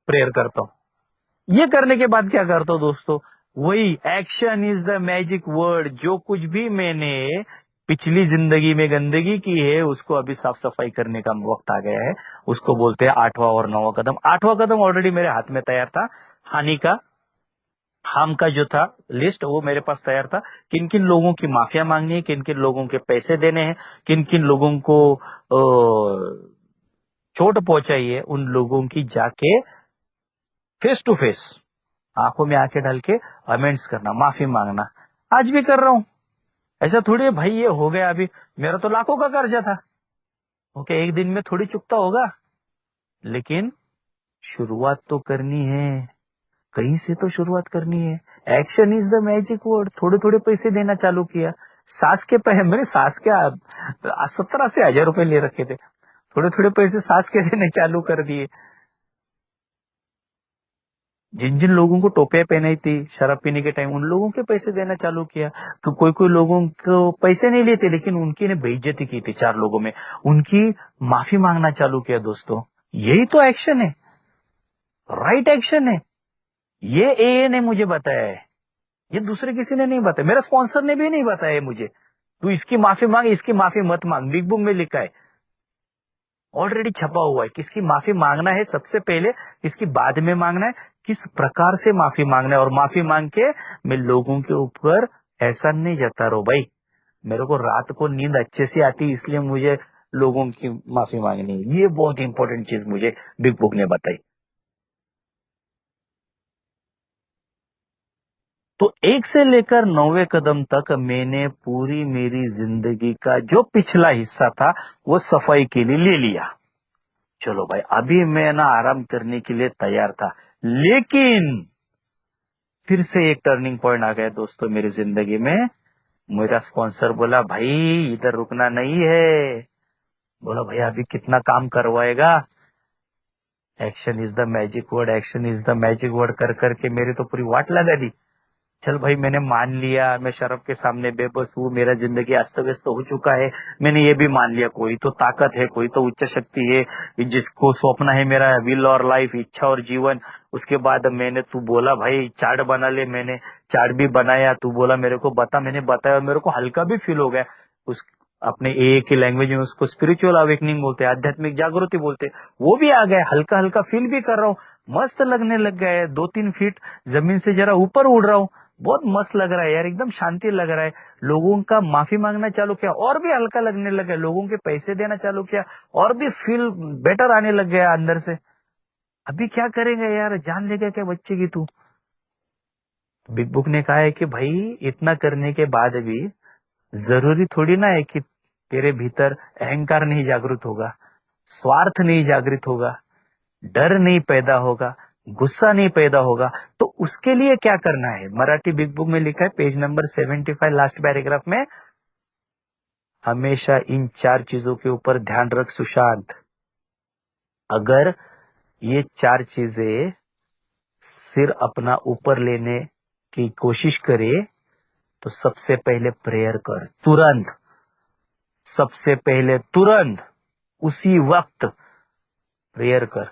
प्रेयर करता हूं। ये करने के बाद क्या करता हूं दोस्तों, वही action is the magic word. जो कुछ भी मैंने पिछली जिंदगी में गंदगी की है उसको अभी साफ सफाई करने का वक्त आ गया है। उसको बोलते हैं 8वां और 9वां कदम। 8वां कदम ऑलरेडी मेरे हाथ में तैयार था, हानि का, हार्म का जो था लिस्ट वो मेरे पास तैयार था। किन किन लोगों की माफिया मांगनी है, किन किन लोगों के पैसे देने हैं, किन किन लोगों को चोट पहुंचाई है, उन लोगों की जाके फेस टू फेस आंखों में आंखें डाल के अमेंड्स करना, माफी मांगना। आज भी कर रहा हूं। ऐसा थोड़ी है भाई ये हो गया अभी, मेरा तो लाखों का कर्जा था, ओके एक दिन में थोड़ी चुकता होगा, लेकिन शुरुआत तो करनी है, कहीं से तो शुरुआत करनी है। Action is the magic word. थोड़े थोड़े पैसे देना चालू किया। सास के पैसे, मेरे सास के 70-80 हजार रुपए ले रखे थे, थोड़े थोड़े पैसे सास के देने चालू कर दिए। जिन जिन लोगों को टोपियां पहनाई थी शराब पीने के टाइम, उन लोगों के पैसे देना चालू किया। तो कोई कोई लोगों को पैसे नहीं लेते, लेकिन उनकी ने बेइज्जती की थी 4 लोगों में, उनकी माफी मांगना चालू किया। दोस्तों यही तो एक्शन है, राइट एक्शन है। ये ए ने मुझे बताया है, ये दूसरे किसी ने नहीं बताया, मेरा स्पॉन्सर ने भी नहीं बताया मुझे। तू इसकी माफी मांग, इसकी माफी मत मांग, बिग बुक में लिखा है, ऑलरेडी छपा हुआ है। किसकी माफी मांगना है सबसे पहले, किसकी बाद में मांगना है, किस प्रकार से माफी मांगना है। और माफी मांग के मैं लोगों के ऊपर एहसान नहीं जता रहा हूं भाई। मेरे को रात को नींद अच्छे से आती, इसलिए मुझे लोगों की माफी मांगनी है। ये बहुत इंपॉर्टेंट चीज मुझे बिग बुक ने बताई। तो 1 से लेकर 9वें कदम तक मैंने पूरी मेरी जिंदगी का जो पिछला हिस्सा था वो सफाई के लिए ले लिया। चलो भाई, अभी मैं ना आराम करने के लिए तैयार था, लेकिन फिर से एक टर्निंग पॉइंट आ गया दोस्तों मेरी जिंदगी में। मेरा स्पॉन्सर बोला, भाई इधर रुकना नहीं है। बोला, भाई अभी कितना काम करवाएगा। Action is the magic word, action is the magic word कर करके मेरी तो पूरी वाट लगा दी। चल भाई, मैंने मान लिया, मैं शर्फ के सामने बेबस हूँ, मेरा जिंदगी अस्त व्यस्त हो चुका है। मैंने ये भी मान लिया, कोई तो ताकत है, कोई तो उच्च शक्ति है जिसको सौंपना है मेरा विल और लाइफ, इच्छा और जीवन। उसके बाद मैंने, तू बोला भाई चार्ट बना ले, मैंने चार्ट भी बनाया। तू बोला मेरे को बता, मैंने बताया। मेरे को हल्का भी फील हो गया। उस अपने ए की लैंग्वेज में उसको स्पिरिचुअल अवेकनिंग बोलते हैं, आध्यात्मिक जागृति बोलते हैं। वो भी आ गया, हल्का हल्का फील भी कर रहा हूँ। मस्त लगने लग गया है, 2-3 फीट जमीन से जरा ऊपर उड़ रहा हूँ। बहुत मस्त लग रहा है यार, एकदम शांति लग रहा है। लोगों का माफी मांगना चालू किया और भी हल्का लगने लगा। लोगों के पैसे देना चालू किया और भी फील बेटर आने लग गया अंदर से। अभी क्या करेंगे यार, जान लेगा क्या बच्चे की तू। बिग बुक ने कहा है कि भाई इतना करने के बाद भी जरूरी थोड़ी ना है कि तेरे भीतर अहंकार नहीं जागृत होगा, स्वार्थ नहीं जागृत होगा, डर नहीं पैदा होगा, गुस्सा नहीं पैदा होगा। तो उसके लिए क्या करना है, मराठी बिग बुक में लिखा है पेज नंबर 75 लास्ट पैराग्राफ में, हमेशा इन 4 चीजों के ऊपर ध्यान रख सुशांत। अगर ये 4 चीजें सिर अपना ऊपर लेने की कोशिश करे तो सबसे पहले प्रेयर कर, तुरंत, सबसे पहले तुरंत उसी वक्त प्रेयर कर,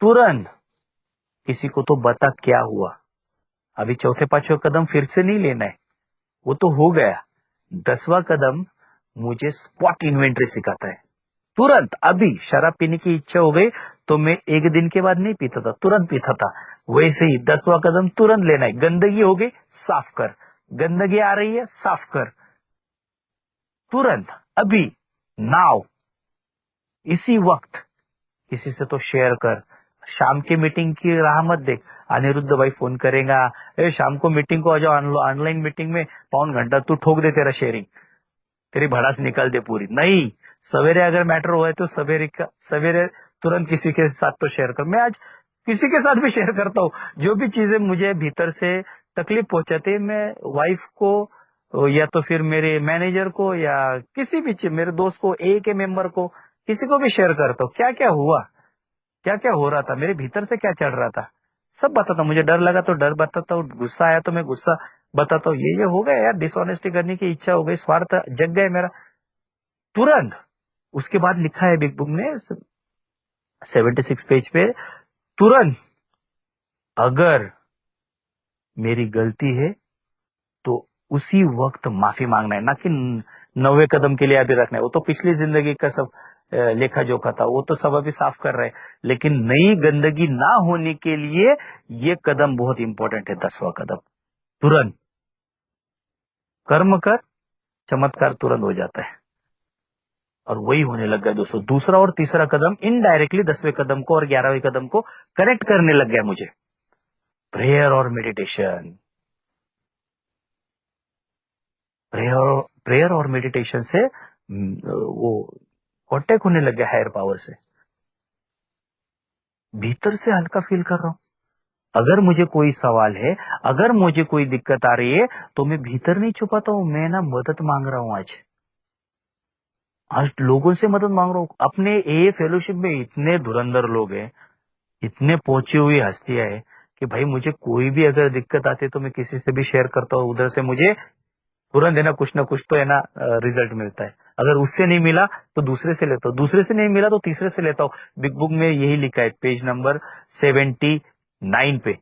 तुरंत। किसी को तो बता क्या हुआ। अभी चौथे 5वें कदम फिर से नहीं लेना है, वो तो हो गया। 10वां कदम मुझे स्पॉट इन्वेंटरी सिखाता है। तुरंत, अभी शराब पीने की इच्छा हो गई तो मैं 1 दिन के बाद नहीं पीता था, तुरंत पीता था। वैसे ही 10वां कदम तुरंत लेना है। गंदगी हो गई, साफ कर। गंदगी आ रही है, साफ कर, तुरंत, अभी, नाउ, इसी वक्त। किसी से तो शेयर कर। शाम की मीटिंग की राह मत देख। अनिरुद्ध भाई फोन करेगा, ए शाम को मीटिंग को आ जाओ, ऑनलाइन मीटिंग में 1.25 घंटा तू ठोक दे तेरा शेयरिंग, तेरी भड़ास निकाल दे पूरी। नहीं, सवेरे अगर मैटर हुआ है तो सवेरे तुरंत किसी के साथ तो शेयर कर। मैं आज किसी के साथ भी शेयर करता हूँ। जो भी चीजें मुझे भीतर से तकलीफ पहुंचाती है, मैं वाइफ को या तो फिर मेरे मैनेजर को या किसी भी मेरे दोस्त को, ए के मेंबर को, किसी को भी शेयर करता हूँ। क्या क्या हुआ, क्या क्या हो रहा था, मेरे भीतर से क्या चढ़ रहा था, सब बताता हूँ। मुझे डर लगा तो डर बताता हूँ, गुस्सा आया तो मैं गुस्सा बताता हूँ। ये हो गया यार, डिसऑनेस्टी करने की इच्छा हो गई, स्वार्थ जग गए मेरा, तुरंत। उसके बाद लिखा है बिग बुक ने 76 पेज पे, तुरंत अगर मेरी गलती है तो उसी वक्त माफी मांगना है, ना कि 9वें कदम के लिए अभी रखना है। वो तो पिछली जिंदगी का सब लेखा जोखा था, वो तो सब अभी साफ कर रहे हैं। लेकिन नई गंदगी ना होने के लिए ये कदम बहुत इंपॉर्टेंट है, 10वां कदम। तुरंत कर्म कर, चमत्कार तुरंत हो जाता है। और वही होने लग गया दोस्तों। दूसरा और तीसरा कदम इनडायरेक्टली 10वें कदम को और 11वें कदम को कनेक्ट करने लग गया मुझे। प्रेयर और मेडिटेशन, प्रेयर और मेडिटेशन से वो कांटेक्ट होने लग गया हायर पावर से। भीतर से हल्का फील कर रहा हूं। अगर मुझे कोई सवाल है, अगर मुझे कोई दिक्कत आ रही है तो मैं भीतर नहीं छुपाता हूं, मैं ना मदद मांग रहा हूं। आज आज लोगों से मदद मांग रहा हूं। अपने ए फेलोशिप में इतने धुरंधर लोग हैं, इतने पहुंची हुई हस्तियां है कि भाई मुझे कोई भी अगर दिक्कत आती है तो मैं किसी से भी शेयर करता हूँ। उधर से मुझे तुरंत है ना कुछ ना कुछ तो है ना रिजल्ट मिलता है। अगर उससे नहीं मिला तो दूसरे से लेता हूँ, दूसरे से नहीं मिला तो तीसरे से लेता हूँ। बिग बुक में यही लिखा है पेज नंबर 79 पे।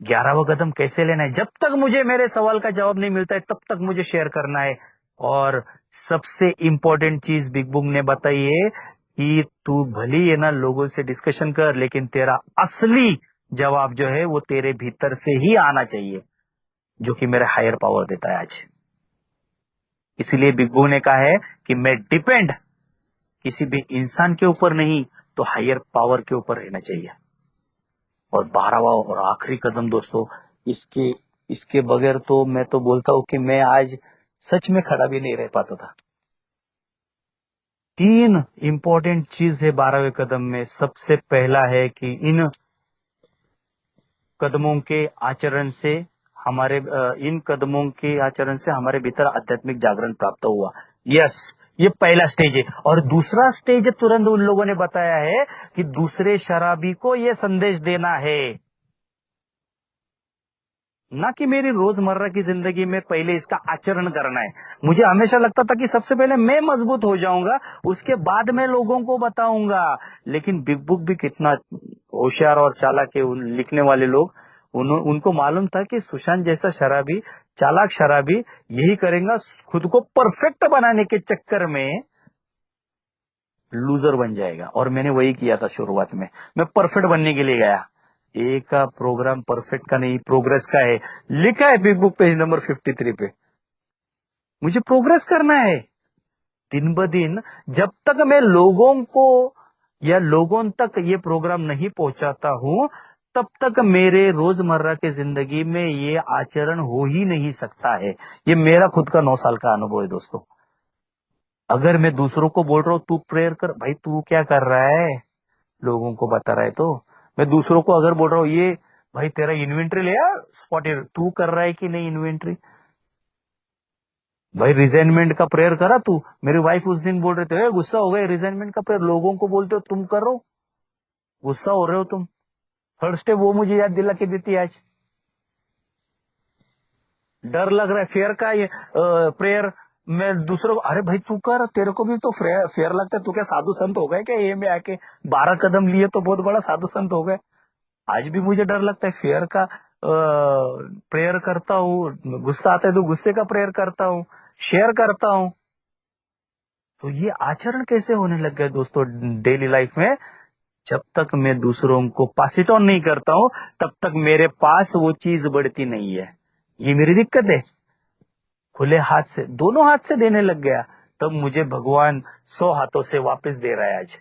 11वां कदम कैसे लेना है, जब तक मुझे मेरे सवाल का जवाब नहीं मिलता है तब तक मुझे शेयर करना है। और सबसे इंपॉर्टेंट चीज बिग बुक ने बताई है कि तू भली है ना लोगों से डिस्कशन कर, लेकिन तेरा असली जवाब जो है वो तेरे भीतर से ही आना चाहिए, जो कि मेरा हायर पावर देता है आज। इसीलिए बिग बू ने कहा है कि मैं डिपेंड किसी भी इंसान के ऊपर नहीं तो हायर पावर के ऊपर रहना चाहिए। और 12वां और आखिरी कदम दोस्तों, इसके इसके बगैर तो मैं तो बोलता हूं कि मैं आज सच में खड़ा भी नहीं रह पाता था। 3 इंपॉर्टेंट चीज है 12वें कदम में। सबसे पहला है कि इन कदमों के आचरण से इन कदमों के आचरण से हमारे भीतर आध्यात्मिक जागरण प्राप्त हुआ। यस, ये पहला स्टेज है। और दूसरा स्टेज तुरंत उन लोगों ने बताया है कि दूसरे शराबी को यह संदेश देना है, ना कि मेरी रोजमर्रा की जिंदगी में पहले इसका आचरण करना है। मुझे हमेशा लगता था कि सबसे पहले मैं मजबूत हो जाऊंगा, उसके बाद मैं लोगों को बताऊंगा। लेकिन बिग बुक भी कितना होशियार और चालाक है। लिखने वाले लोग, उनको मालूम था कि सुशांत जैसा शराबी, चालाक शराबी यही करेगा, खुद को परफेक्ट बनाने के चक्कर में लूजर बन जाएगा। और मैंने वही किया था शुरुआत में। मैं परफेक्ट बनने के लिए गया। ए का प्रोग्राम परफेक्ट का नहीं, प्रोग्रेस का है। लिखा है बिग बुक पेज नंबर 53 पे। मुझे प्रोग्रेस करना है दिन ब दिन। जब तक मैं लोगों को या लोगों तक ये प्रोग्राम नहीं पहुंचाता हूं, तब तक मेरे रोजमर्रा की जिंदगी में ये आचरण हो ही नहीं सकता है। ये मेरा खुद का 9 साल का अनुभव है दोस्तों। अगर मैं दूसरों को बोल रहा हूं तू प्रेयर कर, भाई तू क्या कर रहा है? लोगों को बता रहा है तो। मैं दूसरों को अगर बोल रहा हूँ ये भाई तेरा इन्वेंट्री ले यार, स्पॉटेड, तू कर रहा है कि नहीं इन्वेंट्री? भाई रिजाइनमेंट का प्रेयर करा तू? मेरी वाइफ उस दिन बोल रहे थे गुस्सा हो गए, रिजाइनमेंट का प्रेयर लोगों को बोलते हो, तुम कर रहे हो, गुस्सा हो रहे हो तुम। थर्ड स्टेप वो मुझे याद दिला के देती है आज। डर लग रहा है फेयर का ये प्रेयर। मैं दूसरों को, अरे भाई तू कर, तेरे को भी तो फेयर लगता है, तू क्या साधु संत हो गए क्या ये में आके? 12 कदम लिए तो बहुत बड़ा साधु संत हो गए। आज भी मुझे डर लगता है फेयर का प्रेयर करता हूँ। गुस्सा आता है तो गुस्से का प्रेयर करता हूँ, शेयर करता हूँ। तो ये आचरण कैसे होने लग गए दोस्तों डेली लाइफ में? जब तक मैं दूसरों को पास इट ऑन नहीं करता हूं, तब तक मेरे पास वो चीज बढ़ती नहीं है। ये मेरी दिक्कत है। खुले हाथ से, दोनों हाथ से देने लग गया, तब मुझे भगवान 100 हाथों से वापस दे रहा है आज।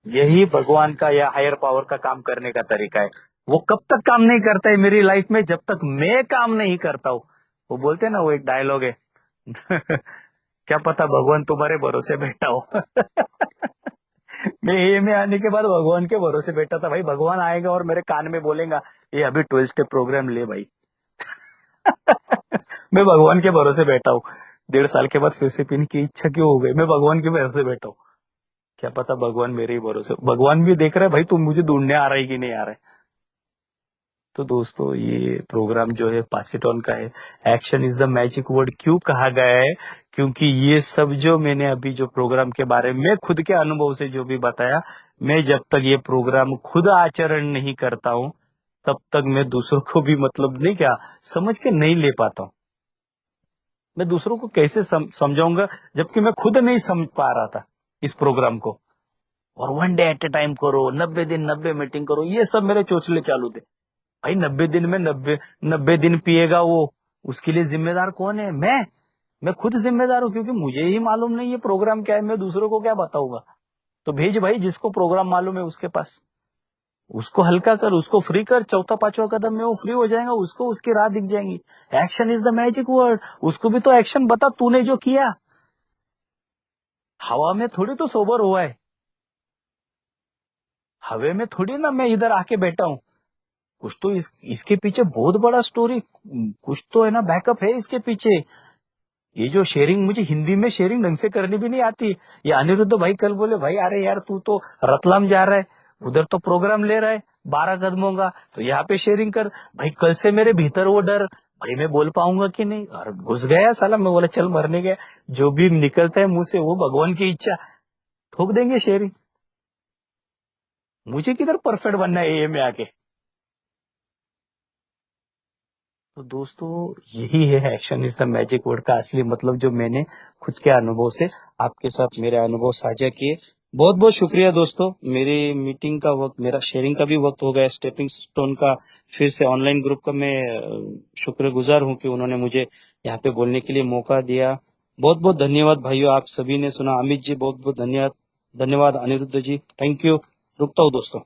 यही भगवान का या हायर पावर का काम करने का तरीका है। वो कब तक काम नहीं करता है मेरी लाइफ में? जब तक मैं काम नहीं करता हूं। वो बोलते हैं ना, वो एक डायलॉग है क्या पता भगवान तुम्हारे भरोसे बैठा हो मैं ये में आने के बाद भगवान के भरोसे बैठा था। भाई भगवान आएगा और मेरे कान में बोलेगा ये अभी 12 स्टेप प्रोग्राम ले भाई मैं भगवान के भरोसे बैठा हूँ। 1.5 साल के बाद फिर से पीने की इच्छा क्यों हो गई? मैं भगवान के भरोसे बैठा हूँ। क्या पता भगवान मेरे ही भरोसे, भगवान भी देख रहा है भाई तुम मुझे ढूंढने आ रहा है कि नहीं आ रहा है। तो दोस्तों ये प्रोग्राम जो है पास इट ऑन का है। Action is the magic word क्यों कहा गया है? क्योंकि ये सब जो मैंने अभी जो प्रोग्राम के बारे में खुद के अनुभव से जो भी बताया, मैं जब तक ये प्रोग्राम खुद आचरण नहीं करता हूं, तब तक मैं दूसरों को भी मतलब नहीं क्या समझ के नहीं ले पाता हूं। मैं दूसरों को कैसे समझाऊंगा जबकि मैं खुद नहीं समझ पा रहा था इस प्रोग्राम को। और 1 डे एट ए टाइम करो, 90 दिन 90 मीटिंग करो, ये सब मेरे चोचले चालू थे। भाई 90 दिन में 90 दिन पिएगा वो, उसके लिए जिम्मेदार कौन है? मैं खुद जिम्मेदार हूं, क्योंकि मुझे ही मालूम नहीं ये प्रोग्राम क्या है, मैं दूसरों को क्या बताऊंगा? तो भेज भाई जिसको प्रोग्राम मालूम है उसके पास, उसको हल्का कर, उसको फ्री कर। चौथा पांचवा कदम में वो फ्री हो जाएगा, उसको उसकी राह दिख जाएंगी। Action is the magic word. उसको भी तो एक्शन बता, तूने जो किया। हवा में थोड़ी तो सोबर हुआ है, हवे में थोड़ी ना मैं इधर आके बैठा हूं। कुछ तो इसके पीछे बहुत बड़ा स्टोरी, कुछ तो है ना, बैकअप है इसके पीछे। ये जो शेयरिंग, मुझे हिंदी में शेयरिंग ढंग से करनी भी नहीं आती। ये अनिरुद्ध भाई कल बोले भाई अरे यार तू तो रतलाम जा रहा है, उधर तो प्रोग्राम ले रहा है 12 कदमों का, तो यहाँ पे शेयरिंग कर। भाई कल से मेरे भीतर वो डर, भाई मैं बोल पाऊंगा कि नहीं, और घुस गया साला। मैं बोला चल मरने गया, जो भी निकलता है मुंह से वो भगवान की इच्छा, ठोक देंगे शेयरिंग। मुझे किधर परफेक्ट बनना है ये में आके। तो दोस्तों यही है action is the magic word का असली मतलब, जो मैंने खुद के अनुभव से आपके साथ मेरे अनुभव साझा किए। बहुत बहुत शुक्रिया दोस्तों। मेरी मीटिंग का वक्त, मेरा शेयरिंग का भी वक्त हो गया। स्टेपिंग स्टोन का फिर से ऑनलाइन ग्रुप का मैं शुक्रगुजार हूं कि उन्होंने मुझे यहाँ पे बोलने के लिए मौका दिया। बहुत बहुत धन्यवाद भाइयों, आप सभी ने सुना। अमित जी बहुत बहुत धन्यवाद। धन्यवाद अनिरुद्ध जी, थैंक यू। रुकता हूँ दोस्तों।